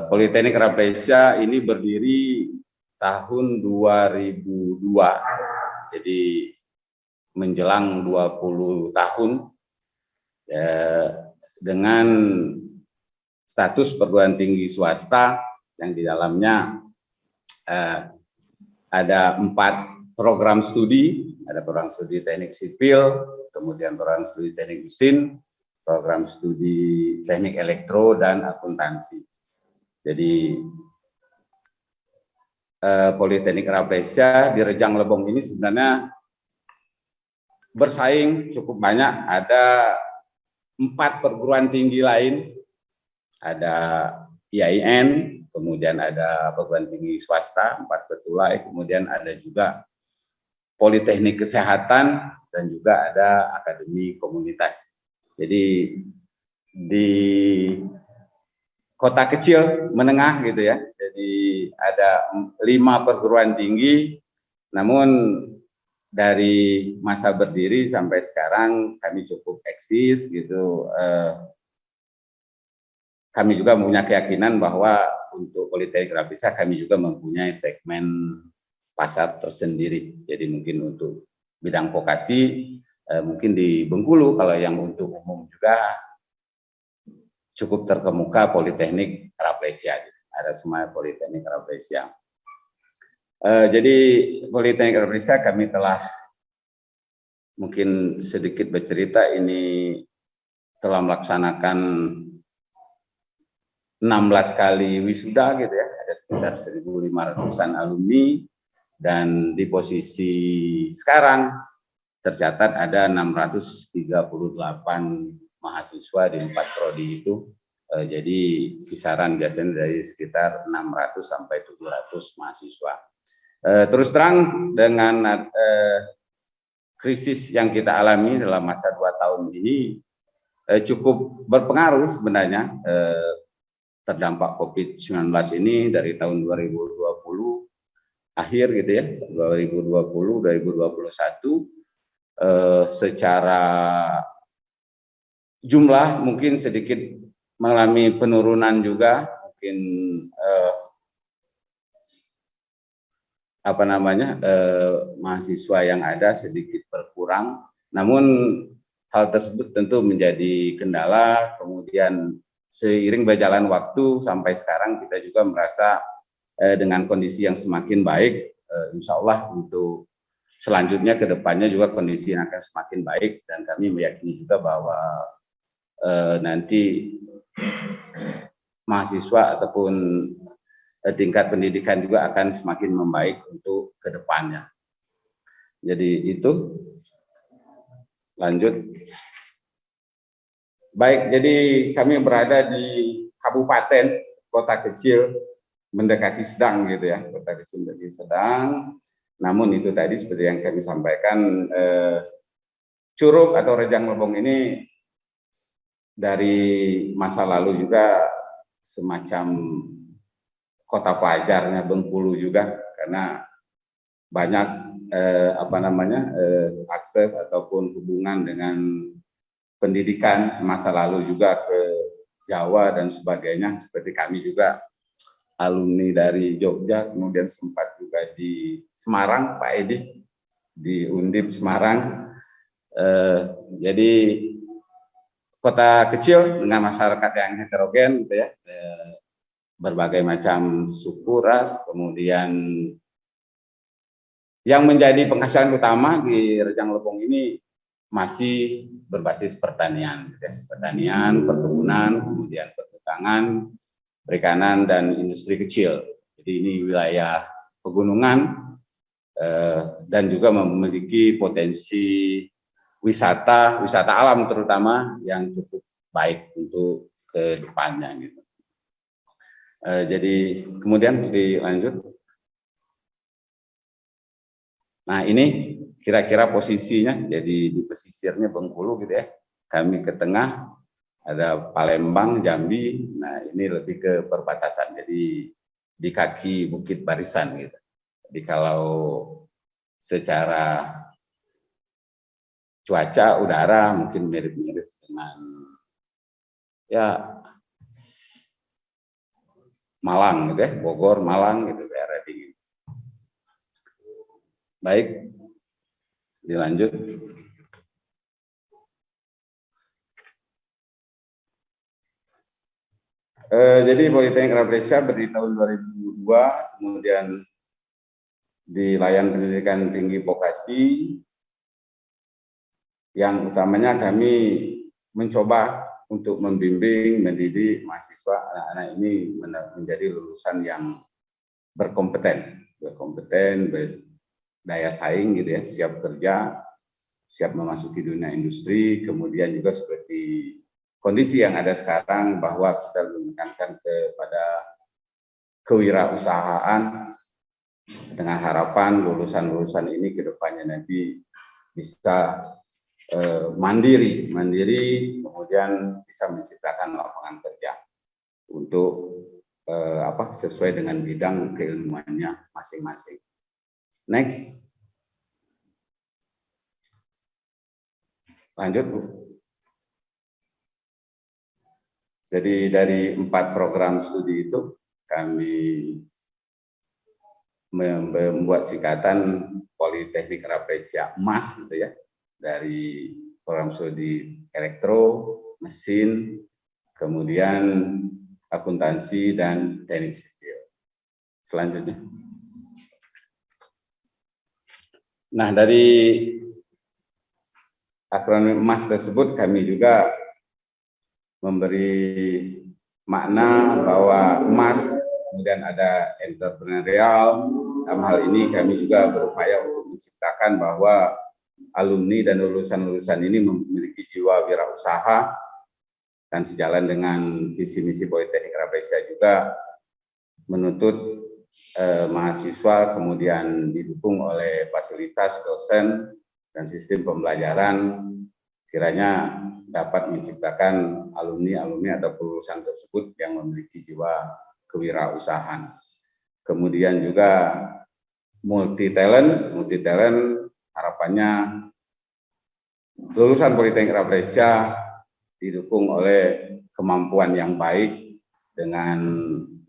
Politeknik Rafflesia ini berdiri tahun 2002, jadi menjelang 20 tahun dengan status perguruan tinggi swasta yang di dalamnya ada 4 program studi, ada program studi teknik sipil, kemudian program studi teknik mesin, program studi teknik elektro, dan akuntansi. Jadi Politeknik Rafflesia di Rejang Lebong ini sebenarnya bersaing cukup banyak. Ada 4 perguruan tinggi lain, ada IAIN, kemudian ada perguruan tinggi swasta, 4 Betulai, kemudian ada juga Politeknik Kesehatan, dan juga ada Akademi Komunitas. Jadi di kota kecil menengah gitu ya, jadi ada 5 perguruan tinggi, namun dari masa berdiri sampai sekarang kami cukup eksis gitu. Kami juga punya keyakinan bahwa untuk Politeknik Rafflesia kami juga mempunyai segmen pasar tersendiri. Jadi mungkin untuk bidang vokasi mungkin di Bengkulu, kalau yang untuk umum juga cukup terkemuka Politeknik Rafflesia. Ada semua Politeknik Rafflesia. Jadi Politeknik Rafflesia kami telah mungkin sedikit bercerita, ini telah melaksanakan 16 kali wisuda gitu ya, ada sekitar 1.500-an alumni, dan di posisi sekarang tercatat ada 638 mahasiswa di 4 prodi itu. Jadi kisaran biasanya dari sekitar 600 sampai 700 mahasiswa. Terus terang dengan krisis yang kita alami dalam masa 2 tahun ini cukup berpengaruh sebenarnya. Terdampak COVID-19 ini dari tahun 2020 akhir gitu ya, 2020-2021 secara jumlah mungkin sedikit mengalami penurunan juga, mungkin mahasiswa yang ada sedikit berkurang, namun hal tersebut tentu menjadi kendala. Kemudian seiring berjalan waktu sampai sekarang kita juga merasa dengan kondisi yang semakin baik, insya Allah untuk selanjutnya ke depannya juga kondisi yang akan semakin baik, dan kami meyakini juga bahwa nanti mahasiswa ataupun tingkat pendidikan juga akan semakin membaik untuk ke depannya. Jadi itu, lanjut. Baik, jadi kami berada di kabupaten, kota kecil, mendekati sedang gitu ya, kota kecil mendekati sedang. Namun itu tadi seperti yang kami sampaikan, Curug atau Rejang Lebong ini dari masa lalu juga semacam kota pelajarnya Bengkulu juga, karena banyak akses ataupun hubungan dengan pendidikan masa lalu juga ke Jawa dan sebagainya. Seperti kami juga alumni dari Jogja, kemudian sempat juga di Semarang, Pak Edi, di Undip Semarang. Jadi kota kecil dengan masyarakat yang heterogen gitu ya, berbagai macam suku, ras. Kemudian yang menjadi penghasilan utama di Rejang Lebong ini masih berbasis pertanian, pertanian, perkebunan, kemudian pertukangan, perikanan, dan industri kecil. Jadi ini wilayah pegunungan dan juga memiliki potensi wisata alam terutama yang cukup baik untuk ke depannya gitu. Jadi kemudian dilanjut. Nah ini kira-kira posisinya, jadi di pesisirnya Bengkulu gitu ya. Kami ke tengah, ada Palembang, Jambi. Nah ini lebih ke perbatasan, jadi di kaki Bukit Barisan gitu. Jadi kalau secara cuaca udara mungkin mirip-mirip dengan ya Malang gitu ya, Bogor, Malang gitu, daerah dingin. Baik, dilanjut. Jadi Politeknik Rafflesia berdiri tahun 2002, kemudian di Layan Pendidikan Tinggi Vokasi. Yang utamanya kami mencoba untuk membimbing, mendidik mahasiswa anak-anak ini menjadi lulusan yang berkompeten, daya saing gitu ya, siap kerja, siap memasuki dunia industri, kemudian juga seperti kondisi yang ada sekarang bahwa kita menekankan kepada kewirausahaan dengan harapan lulusan-lulusan ini ke depannya nanti bisa mandiri, kemudian bisa menciptakan lapangan kerja untuk sesuai dengan bidang keilmuannya masing-masing. Next, lanjut Bu. Jadi dari 4 program studi itu kami membuat singkatan Politeknik Rafflesia MAS gitu ya. Dari program studi elektro, mesin, kemudian akuntansi dan teknik sipil. Selanjutnya. Nah, dari akronim MAS tersebut kami juga memberi makna bahwa MAS kemudian ada entrepreneurial. Dalam hal ini kami juga berupaya untuk menciptakan bahwa alumni dan lulusan-lulusan ini memiliki jiwa wirausaha dan sejalan dengan visi misi Politeknik Rafflesia juga menuntut mahasiswa kemudian didukung oleh fasilitas dosen dan sistem pembelajaran kiranya dapat menciptakan alumni atau lulusan tersebut yang memiliki jiwa kewirausahaan. Kemudian juga multi talent harapannya lulusan Politeknik Rafflesia didukung oleh kemampuan yang baik dengan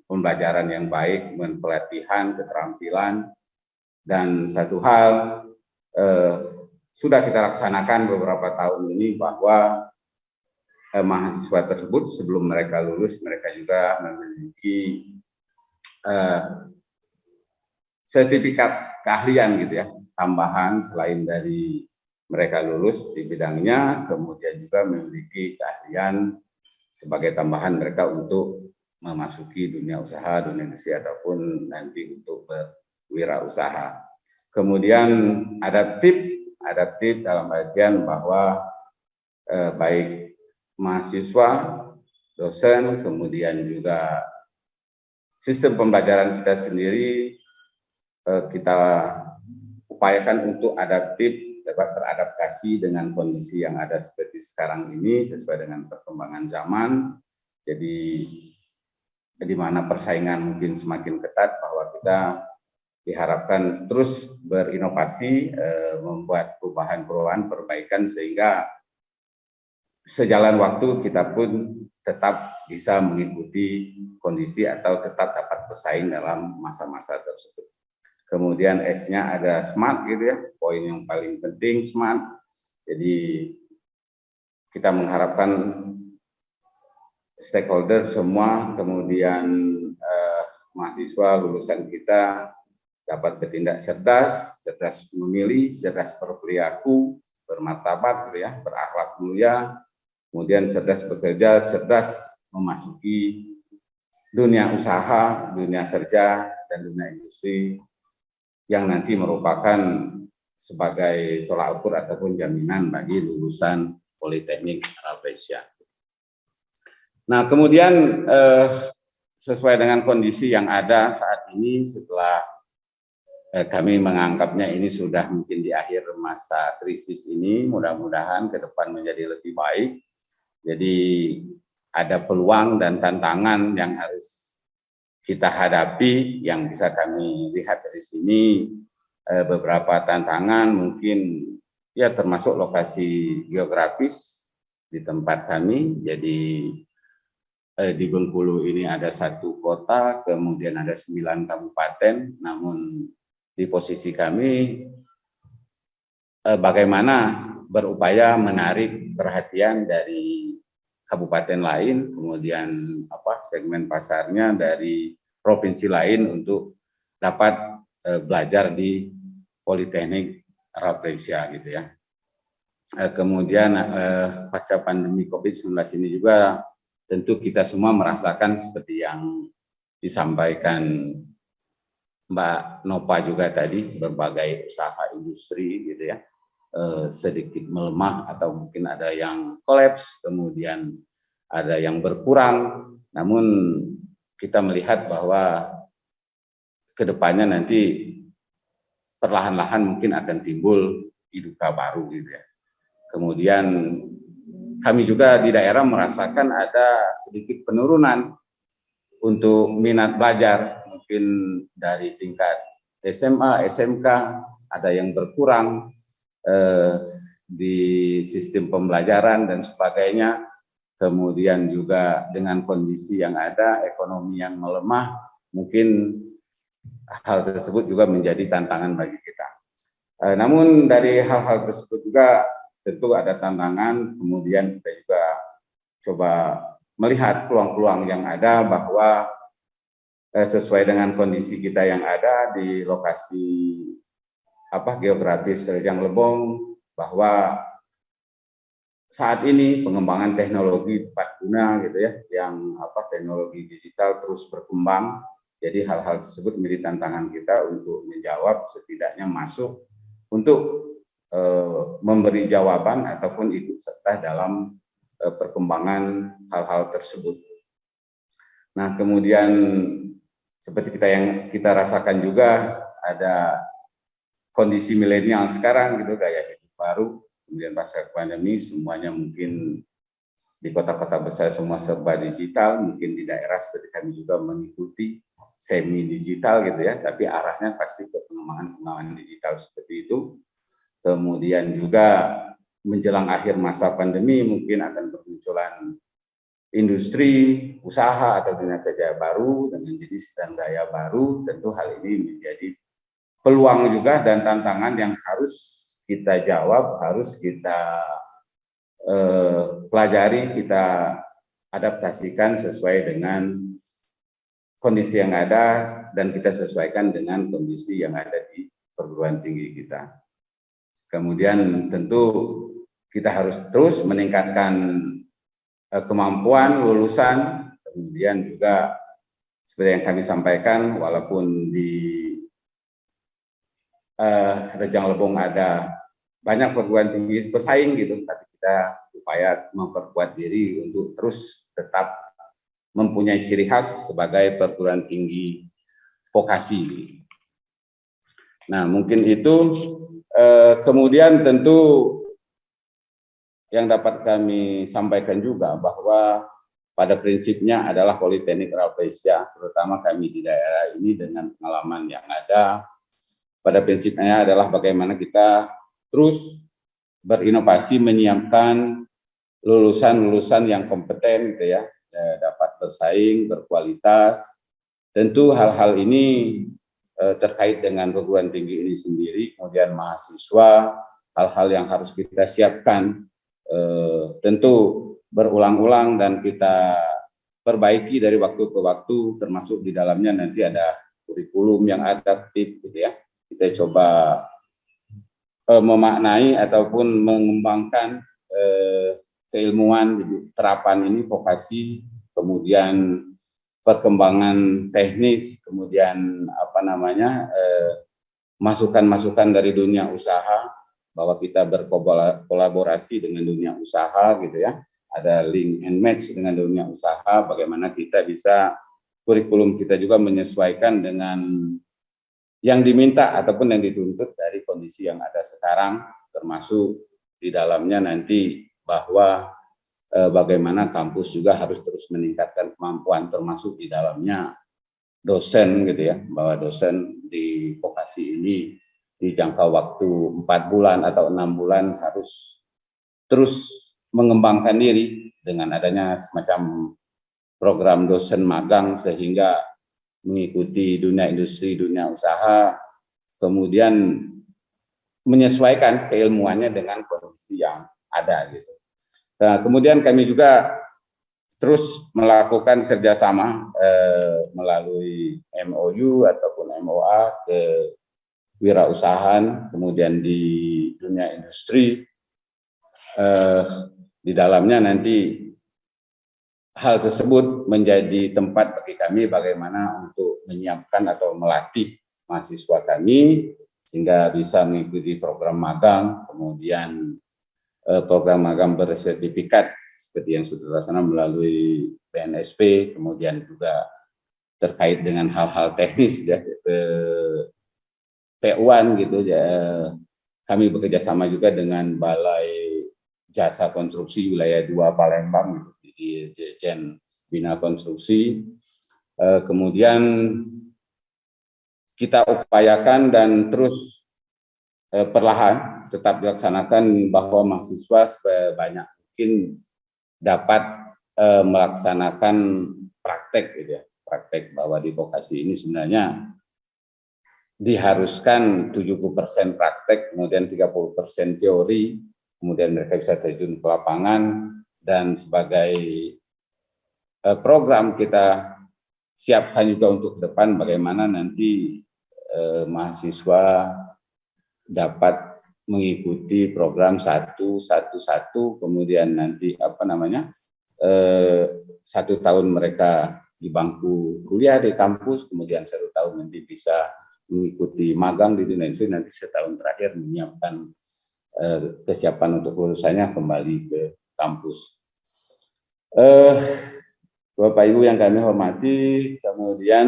pembelajaran yang baik, pelatihan, keterampilan, dan satu hal sudah kita laksanakan beberapa tahun ini bahwa mahasiswa tersebut sebelum mereka lulus mereka juga memiliki sertifikat keahlian gitu ya, tambahan selain dari mereka lulus di bidangnya, kemudian juga memiliki keahlian sebagai tambahan mereka untuk memasuki dunia usaha, dunia industri ataupun nanti untuk berwirausaha. Kemudian adaptif dalam artian bahwa baik mahasiswa, dosen, kemudian juga sistem pembelajaran kita sendiri kita upayakan untuk adaptif, dapat beradaptasi dengan kondisi yang ada seperti sekarang ini sesuai dengan perkembangan zaman. Jadi di mana persaingan mungkin semakin ketat, bahwa kita diharapkan terus berinovasi, membuat perubahan-perubahan, perbaikan sehingga sejalan waktu kita pun tetap bisa mengikuti kondisi atau tetap dapat bersaing dalam masa-masa tersebut. Kemudian S-nya ada smart gitu ya, poin yang paling penting smart. Jadi kita mengharapkan stakeholder semua, kemudian mahasiswa lulusan kita dapat bertindak cerdas, cerdas memilih, cerdas berperilaku, bermartabat gitu ya, berakhlak mulia, kemudian cerdas bekerja, cerdas memasuki dunia usaha, dunia kerja, dan dunia industri yang nanti merupakan sebagai tolak ukur ataupun jaminan bagi lulusan Politeknik Rafflesia. Nah, kemudian sesuai dengan kondisi yang ada saat ini, setelah kami menganggapnya ini sudah mungkin di akhir masa krisis ini, mudah-mudahan ke depan menjadi lebih baik. Jadi ada peluang dan tantangan yang harus kita hadapi, yang bisa kami lihat dari sini. Beberapa tantangan mungkin ya termasuk lokasi geografis di tempat kami. Jadi di Bengkulu ini ada 1 kota, kemudian ada 9 kabupaten, namun di posisi kami bagaimana berupaya menarik perhatian dari kabupaten lain, kemudian segmen pasarnya dari provinsi lain untuk dapat belajar di Politeknik Rafflesia gitu ya. Kemudian pasca pandemi COVID-19 ini juga tentu kita semua merasakan seperti yang disampaikan Mbak Nova juga tadi, berbagai usaha industri gitu ya, sedikit melemah atau mungkin ada yang kolaps, kemudian ada yang berkurang. Namun kita melihat bahwa kedepannya nanti perlahan-lahan mungkin akan timbul iduka baru gitu ya. Kemudian kami juga di daerah merasakan ada sedikit penurunan untuk minat belajar, mungkin dari tingkat SMA, SMK ada yang berkurang di sistem pembelajaran dan sebagainya. Kemudian juga dengan kondisi yang ada, ekonomi yang melemah, mungkin hal tersebut juga menjadi tantangan bagi kita. Namun dari hal-hal tersebut juga tentu ada tantangan, kemudian kita juga coba melihat peluang-peluang yang ada, bahwa sesuai dengan kondisi kita yang ada di lokasi geografis Rejang Lebong, bahwa saat ini pengembangan teknologi tepat guna gitu ya, yang teknologi digital terus berkembang. Jadi hal-hal tersebut menjadi tantangan kita untuk menjawab, setidaknya masuk untuk memberi jawaban ataupun ikut serta dalam perkembangan hal-hal tersebut. Nah, kemudian seperti kita rasakan juga ada kondisi milenial sekarang gitu, gaya hidup baru. Kemudian pasca pandemi semuanya mungkin di kota-kota besar semua serba digital, mungkin di daerah seperti kami juga mengikuti semi digital gitu ya, tapi arahnya pasti ke pengembangan digital seperti itu. Kemudian juga menjelang akhir masa pandemi mungkin akan bermunculan industri, usaha atau dunia kerja baru dengan jenis dan gaya baru. Tentu hal ini menjadi peluang juga dan tantangan yang harus kita jawab, harus kita pelajari, kita adaptasikan sesuai dengan kondisi yang ada, dan kita sesuaikan dengan kondisi yang ada di perguruan tinggi kita. Kemudian tentu kita harus terus meningkatkan kemampuan lulusan, kemudian juga seperti yang kami sampaikan, walaupun di Rejang Lebong ada banyak perguruan tinggi pesaing gitu, tapi kita upaya memperkuat diri untuk terus tetap mempunyai ciri khas sebagai perguruan tinggi vokasi. Nah, mungkin itu. Kemudian tentu yang dapat kami sampaikan juga bahwa pada prinsipnya adalah Politeknik Rafflesia, terutama kami di daerah ini dengan pengalaman yang ada, pada prinsipnya adalah bagaimana kita terus berinovasi menyiapkan lulusan-lulusan yang kompeten gitu ya, dapat bersaing, berkualitas. Tentu hal-hal ini terkait dengan perguruan tinggi ini sendiri, kemudian mahasiswa, hal-hal yang harus kita siapkan tentu berulang-ulang dan kita perbaiki dari waktu ke waktu, termasuk di dalamnya nanti ada kurikulum yang adaptif gitu ya. Kita coba memaknai ataupun mengembangkan keilmuan terapan ini, vokasi, kemudian perkembangan teknis, kemudian masukan-masukan dari dunia usaha, bahwa kita berkolaborasi dengan dunia usaha gitu ya, ada link and match dengan dunia usaha, bagaimana kita bisa kurikulum kita juga menyesuaikan dengan yang diminta ataupun yang dituntut dari kondisi yang ada sekarang, termasuk di dalamnya nanti bahwa bagaimana kampus juga harus terus meningkatkan kemampuan, termasuk di dalamnya dosen gitu ya, bahwa dosen di vokasi ini di jangka waktu 4 bulan atau 6 bulan harus terus mengembangkan diri dengan adanya semacam program dosen magang, sehingga mengikuti dunia industri, dunia usaha, kemudian menyesuaikan keilmuannya dengan kondisi yang ada gitu. Nah, kemudian kami juga terus melakukan kerjasama melalui MOU ataupun MOA ke wirausahaan, kemudian di dunia industri. Di dalamnya nanti hal tersebut menjadi tempat bagi kami bagaimana untuk menyiapkan atau melatih mahasiswa kami sehingga bisa mengikuti program magang, kemudian program magang bersertifikat seperti yang sudah dilaksanakan melalui BNSP, kemudian juga terkait dengan hal-hal teknis ya, P1 gitu ya. Kami bekerja sama juga dengan Balai Jasa Konstruksi Wilayah 2 Palembang gitu, di Dirjen Bina Konstruksi. Kemudian kita upayakan dan terus perlahan tetap dilaksanakan bahwa mahasiswa sebanyak mungkin dapat melaksanakan praktek gitu ya, praktek, bahwa di vokasi ini sebenarnya diharuskan 70% praktek, kemudian 30% teori, kemudian mereka bisa terjun ke lapangan, dan sebagai program kita siapkan juga untuk ke depan bagaimana nanti mahasiswa dapat mengikuti program 111, kemudian nanti 1 tahun mereka di bangku kuliah di kampus, kemudian 1 tahun nanti bisa mengikuti magang di dunia industri, nanti setahun terakhir menyiapkan kesiapan untuk lulusannya kembali ke kampus. Bapak Ibu yang kami hormati, kemudian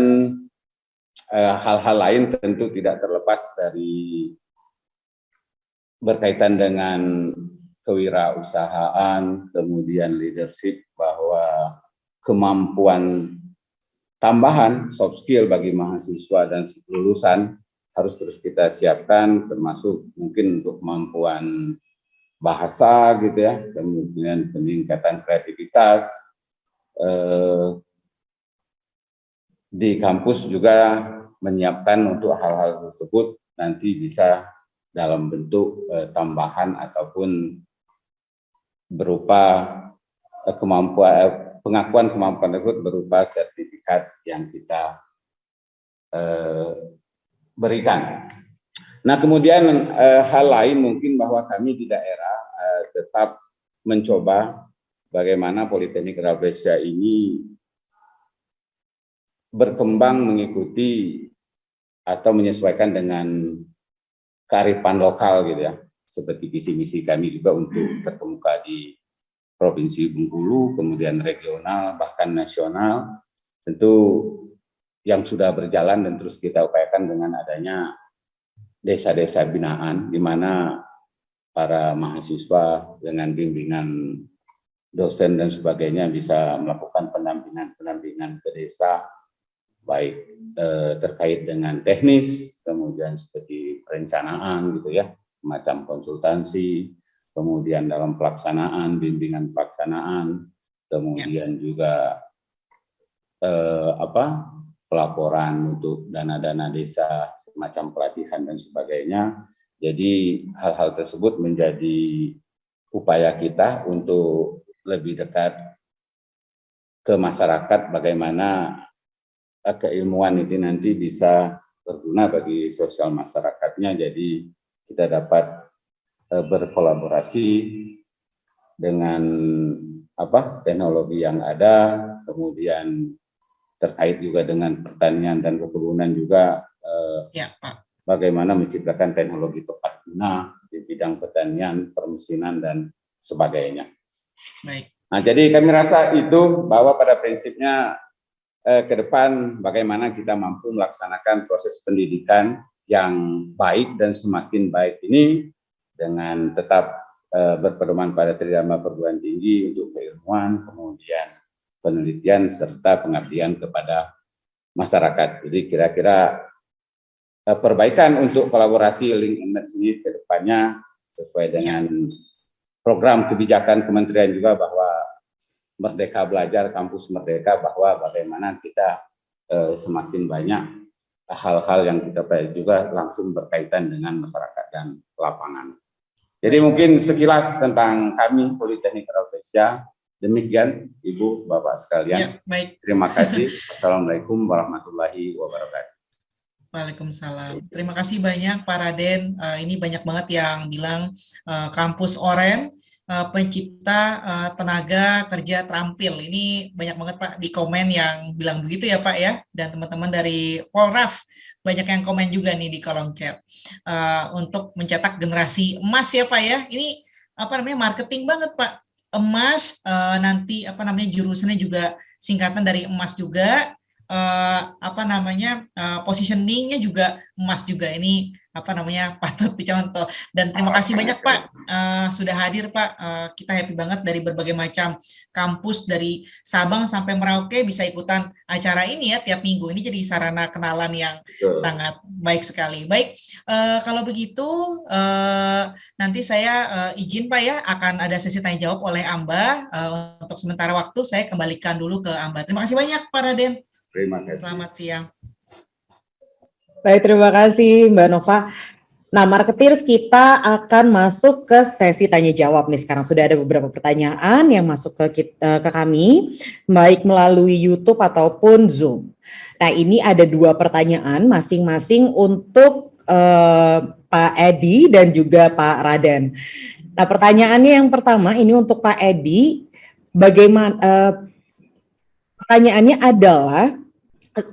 hal-hal lain tentu tidak terlepas dari berkaitan dengan kewirausahaan, kemudian leadership, bahwa kemampuan tambahan soft skill bagi mahasiswa dan lulusan harus terus kita siapkan, termasuk mungkin untuk kemampuan bahasa gitu ya, kemudian peningkatan kreativitas. Di kampus juga menyiapkan untuk hal-hal tersebut nanti bisa dalam bentuk tambahan ataupun berupa pengakuan kemampuan tersebut berupa sertifikat yang kita berikan. Nah, kemudian hal lain mungkin bahwa kami di daerah tetap mencoba bagaimana Politeknik Rafflesia ini berkembang mengikuti atau menyesuaikan dengan kearifan lokal gitu ya, seperti visi misi kami juga untuk terkemuka di Provinsi Bengkulu, kemudian regional bahkan nasional, tentu yang sudah berjalan dan terus kita upayakan dengan adanya desa-desa binaan, di mana para mahasiswa dengan bimbingan dosen dan sebagainya bisa melakukan pendampingan ke desa, baik terkait dengan teknis, kemudian seperti perencanaan gitu ya, semacam konsultansi, kemudian dalam pelaksanaan, bimbingan pelaksanaan, kemudian juga pelaporan untuk dana-dana desa, semacam pelatihan dan sebagainya. Jadi hal-hal tersebut menjadi upaya kita untuk lebih dekat ke masyarakat, bagaimana keilmuan itu nanti bisa berguna bagi sosial masyarakatnya. Jadi kita dapat berkolaborasi dengan teknologi yang ada, kemudian terkait juga dengan pertanian dan perkebunan juga Ya, Pak. bagaimana menciptakan teknologi tepat guna di bidang pertanian, permesinan, dan sebagainya. Baik. Nah, jadi kami rasa itu bahwa pada prinsipnya ke depan bagaimana kita mampu melaksanakan proses pendidikan yang baik dan semakin baik ini dengan tetap berpedoman pada tridharma perguruan tinggi untuk keilmuan, kemudian penelitian serta pengabdian kepada masyarakat. Jadi kira-kira perbaikan untuk kolaborasi link and match ini ke depannya sesuai dengan program kebijakan kementerian juga bahwa Merdeka Belajar, Kampus Merdeka, bahwa bagaimana kita semakin banyak hal-hal yang kita pelajari juga langsung berkaitan dengan masyarakat dan lapangan. Jadi mungkin sekilas tentang kami Politeknik Rafflesia. Demikian Ibu Bapak sekalian. Ya, baik. Terima kasih. Assalamualaikum warahmatullahi wabarakatuh. Waalaikumsalam. Terima kasih banyak Pak Raden. Ini banyak banget yang bilang kampus Oren pencipta tenaga kerja terampil. Ini banyak banget Pak di komen yang bilang begitu ya Pak ya. Dan teman-teman dari Polraf banyak yang komen juga nih di kolom chat untuk mencetak generasi emas ya Pak ya. Ini apa namanya marketing banget Pak. Emas nanti apa namanya jurusannya juga singkatan dari emas juga. Apa namanya positioningnya juga emas juga. Ini apa namanya patut dicontoh. Dan terima kasih banyak Pak sudah hadir Pak. Kita happy banget dari berbagai macam kampus dari Sabang sampai Merauke bisa ikutan acara ini ya tiap minggu. Ini jadi sarana kenalan yang sangat baik sekali. Baik, kalau begitu nanti saya izin Pak ya akan ada sesi tanya jawab oleh Amba. Untuk sementara waktu saya kembalikan dulu ke Amba. Terima kasih banyak Pak Raden. Terima kasih. Selamat siang. Baik, terima kasih Mbak Nova. Nah, marketeers kita akan masuk ke sesi tanya jawab nih. Sekarang sudah ada beberapa pertanyaan yang masuk ke kami, baik melalui YouTube ataupun Zoom. Nah, ini ada 2 pertanyaan masing-masing untuk Pak Edi dan juga Pak Raden. Nah, pertanyaannya yang pertama ini untuk Pak Edi, bagaimana pertanyaannya adalah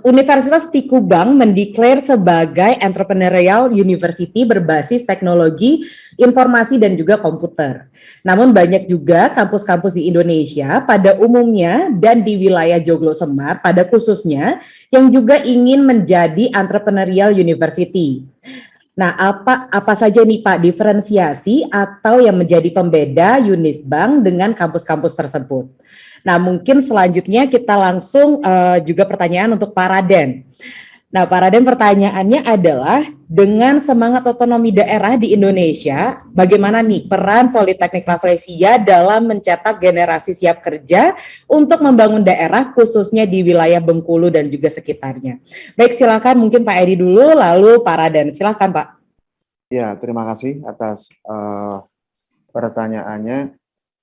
Universitas Tikubang mendeklar sebagai entrepreneurial university berbasis teknologi informasi dan juga komputer. Namun banyak juga kampus-kampus di Indonesia pada umumnya dan di wilayah Joglo Semar pada khususnya yang juga ingin menjadi entrepreneurial university. Nah, apa saja nih Pak diferensiasi atau yang menjadi pembeda Unisbank dengan kampus-kampus tersebut? Nah, mungkin selanjutnya kita langsung juga pertanyaan untuk Pak Raden. Nah, Pak Raden pertanyaannya adalah dengan semangat otonomi daerah di Indonesia, bagaimana nih peran Politeknik Rafflesia dalam mencetak generasi siap kerja untuk membangun daerah khususnya di wilayah Bengkulu dan juga sekitarnya. Baik, silakan mungkin Pak Edi dulu, lalu Pak Raden. Silakan Pak. Ya, terima kasih atas pertanyaannya.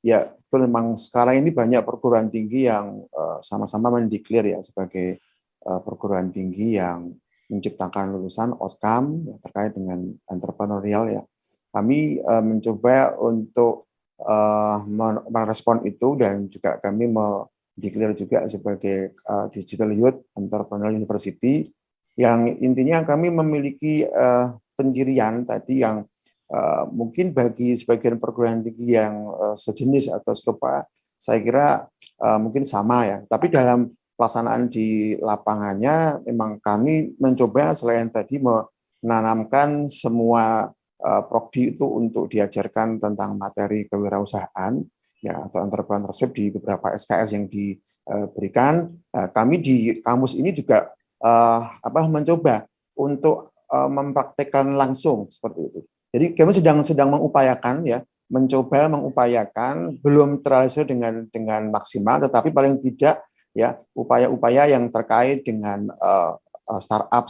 Ya, itu memang sekarang ini banyak perguruan tinggi yang sama-sama mendeklar ya sebagai perguruan tinggi yang menciptakan lulusan outcome ya, terkait dengan entrepreneurial ya. Kami mencoba untuk merespon itu dan juga kami mendeklar juga sebagai Digital Youth Entrepreneurial University yang intinya kami memiliki pencirian tadi yang mungkin bagi sebagian perguruan tinggi yang sejenis atau serupa, saya kira mungkin sama ya. Tapi dalam pelaksanaan di lapangannya, memang kami mencoba selain tadi menanamkan semua prodi itu untuk diajarkan tentang materi kewirausahaan ya atau entrepreneurship di beberapa SKS yang diberikan. Kami di kampus ini juga mencoba untuk mempraktekkan langsung seperti itu. Jadi kami sedang mengupayakan ya, mengupayakan belum terrealisasi dengan maksimal, tetapi paling tidak ya upaya-upaya yang terkait dengan startup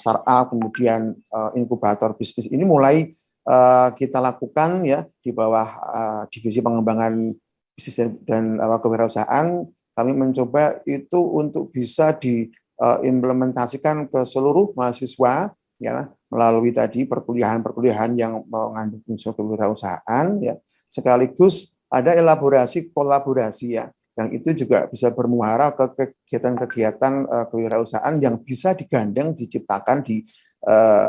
kemudian inkubator bisnis ini mulai kita lakukan ya di bawah divisi pengembangan bisnis dan kewirausahaan. Kami mencoba itu untuk bisa diimplementasikan ke seluruh mahasiswa ya melalui tadi perkuliahan yang mengandung unsur kewirausahaan ya, sekaligus ada elaborasi kolaborasi ya yang itu juga bisa bermuara ke kegiatan-kegiatan kewirausahaan yang bisa digandeng, diciptakan,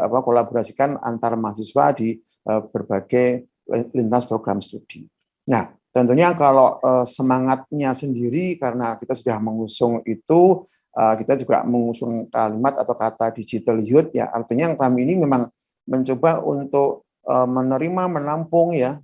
kolaborasikan antar mahasiswa di berbagai lintas program studi. Nah, tentunya kalau semangatnya sendiri, karena kita sudah mengusung itu, kita juga mengusung kalimat atau kata digital youth, ya artinya kami ini memang mencoba untuk menerima, menampung, ya,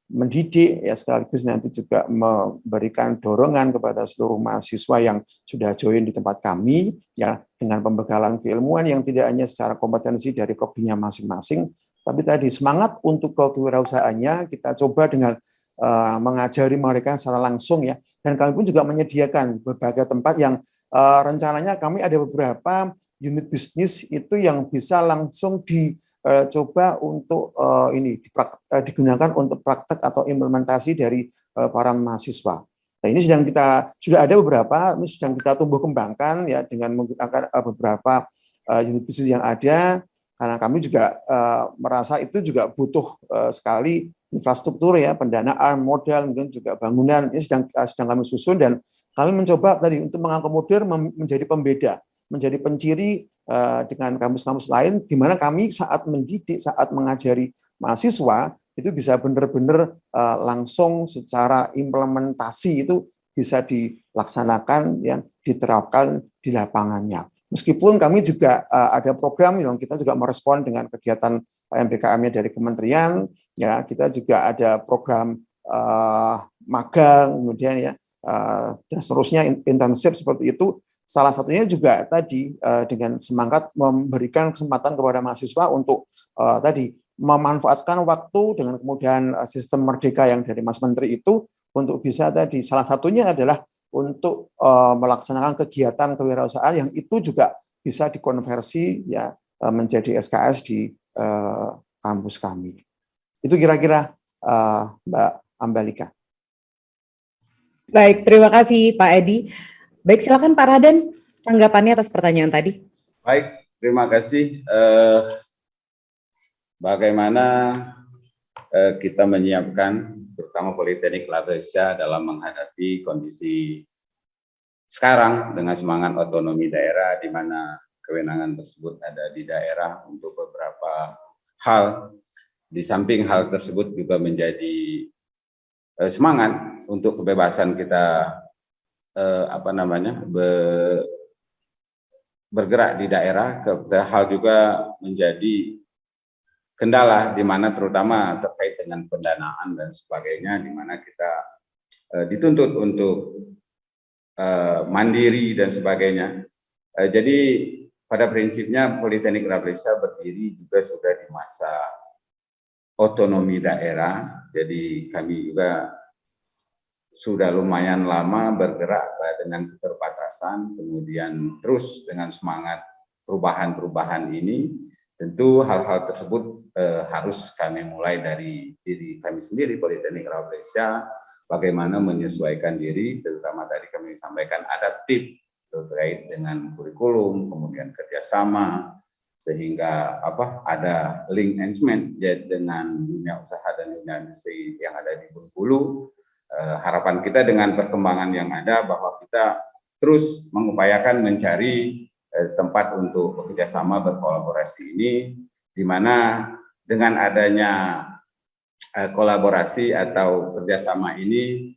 mendidik, ya sekaligus nanti juga memberikan dorongan kepada seluruh mahasiswa yang sudah join di tempat kami, ya, dengan pembekalan keilmuan yang tidak hanya secara kompetensi dari prodinya masing-masing, tapi tadi semangat untuk kewirausahaannya kita coba dengan mengajari mereka secara langsung, ya, dan kami pun juga menyediakan berbagai tempat yang rencananya kami ada beberapa unit bisnis itu yang bisa langsung dicoba untuk digunakan untuk praktek atau implementasi dari para mahasiswa. Nah, ini sudah ada beberapa, ini sedang kita tumbuh kembangkan, ya, dengan menggunakan beberapa unit bisnis yang ada, karena kami juga merasa itu juga butuh sekali infrastruktur, ya, pendanaan, modal, mungkin juga bangunan. Ini sedang kami susun, dan kami mencoba tadi untuk mengakomodir menjadi pembeda, menjadi penciri dengan kampus-kampus lain, di mana kami saat mendidik, saat mengajari mahasiswa itu bisa benar-benar langsung secara implementasi itu bisa dilaksanakan, yang diterapkan di lapangannya. Meskipun kami juga ada program yang kita juga merespon dengan kegiatan MBKM-nya dari kementerian, ya, kita juga ada program magang, kemudian, ya, dan seterusnya internship seperti itu. Salah satunya juga tadi dengan semangat memberikan kesempatan kepada mahasiswa untuk tadi memanfaatkan waktu dengan kemudian sistem merdeka yang dari Mas Menteri itu untuk bisa tadi salah satunya adalah untuk melaksanakan kegiatan kewirausahaan yang itu juga bisa dikonversi, ya, menjadi SKS di kampus kami. Itu kira-kira Mbak Ambalika. Baik, terima kasih Pak Edi. Baik, silakan Pak Raden tanggapannya atas pertanyaan tadi. Baik, terima kasih. Bagaimana kita menyiapkan terutama Politeknik Labesia dalam menghadapi kondisi sekarang dengan semangat otonomi daerah, di mana kewenangan tersebut ada di daerah untuk beberapa hal. Di samping hal tersebut juga menjadi semangat untuk kebebasan kita bergerak di daerah. Hal juga menjadi kendala di mana terutama terkait dengan pendanaan dan sebagainya, di mana kita dituntut untuk mandiri dan sebagainya. Jadi pada prinsipnya Politeknik Labesia berdiri juga sudah di masa otonomi daerah. Jadi kami juga sudah lumayan lama bergerak dengan keterbatasan, kemudian terus dengan semangat perubahan-perubahan ini. Tentu hal-hal tersebut harus kami mulai dari diri kami sendiri, Politeknik Labesia, bagaimana menyesuaikan diri, terutama tadi kami sampaikan adaptif terkait dengan kurikulum, kemudian kerjasama, sehingga ada link engagement dengan dunia usaha dan dunia industri yang ada di Bengkulu. Harapan kita dengan perkembangan yang ada bahwa kita terus mengupayakan mencari tempat untuk bekerjasama berkolaborasi ini, di mana dengan adanya kolaborasi atau kerjasama ini,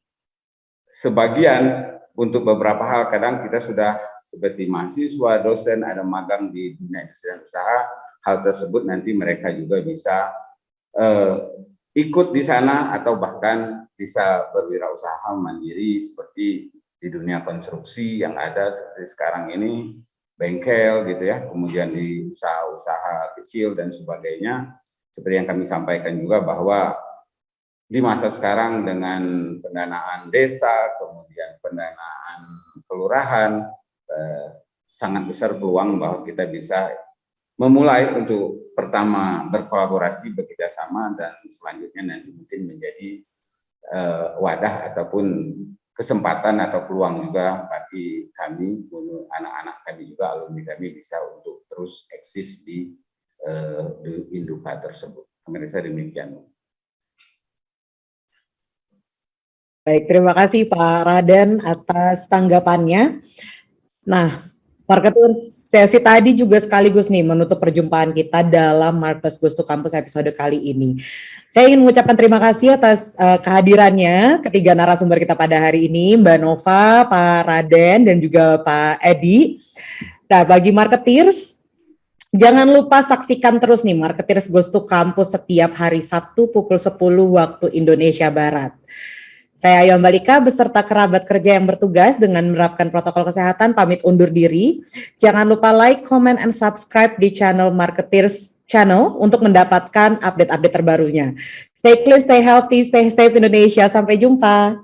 sebagian untuk beberapa hal kadang kita sudah seperti mahasiswa, dosen, ada magang di dunia industri dan usaha, hal tersebut nanti mereka juga bisa ikut di sana atau bahkan bisa berwirausaha mandiri seperti di dunia konstruksi yang ada seperti sekarang ini, bengkel gitu ya, kemudian di usaha-usaha kecil dan sebagainya. Seperti yang kami sampaikan juga bahwa di masa sekarang dengan pendanaan desa, kemudian pendanaan kelurahan, sangat besar peluang bahwa kita bisa memulai untuk pertama berkolaborasi, bekerjasama, dan selanjutnya nanti mungkin menjadi wadah ataupun kesempatan atau peluang juga bagi kami, anak-anak kami juga, alumni kami bisa untuk terus eksis di Induka tersebut. Kami rasa demikian. Baik, terima kasih Pak Raden atas tanggapannya. Nah, Marketers sesi tadi juga sekaligus nih menutup perjumpaan kita dalam Marketers Goes to Campus episode kali ini. Saya ingin mengucapkan terima kasih atas kehadirannya ketiga narasumber kita pada hari ini, Mbak Nova, Pak Raden, dan juga Pak Edi. Nah, bagi Marketers, jangan lupa saksikan terus nih Marketers Goes to Campus setiap hari Sabtu pukul 10 waktu Indonesia Barat. Saya Ayu Ambalika beserta kerabat kerja yang bertugas dengan menerapkan protokol kesehatan pamit undur diri. Jangan lupa like, comment, and subscribe di channel Marketers Channel untuk mendapatkan update-update terbarunya. Stay clean, stay healthy, stay safe Indonesia. Sampai jumpa.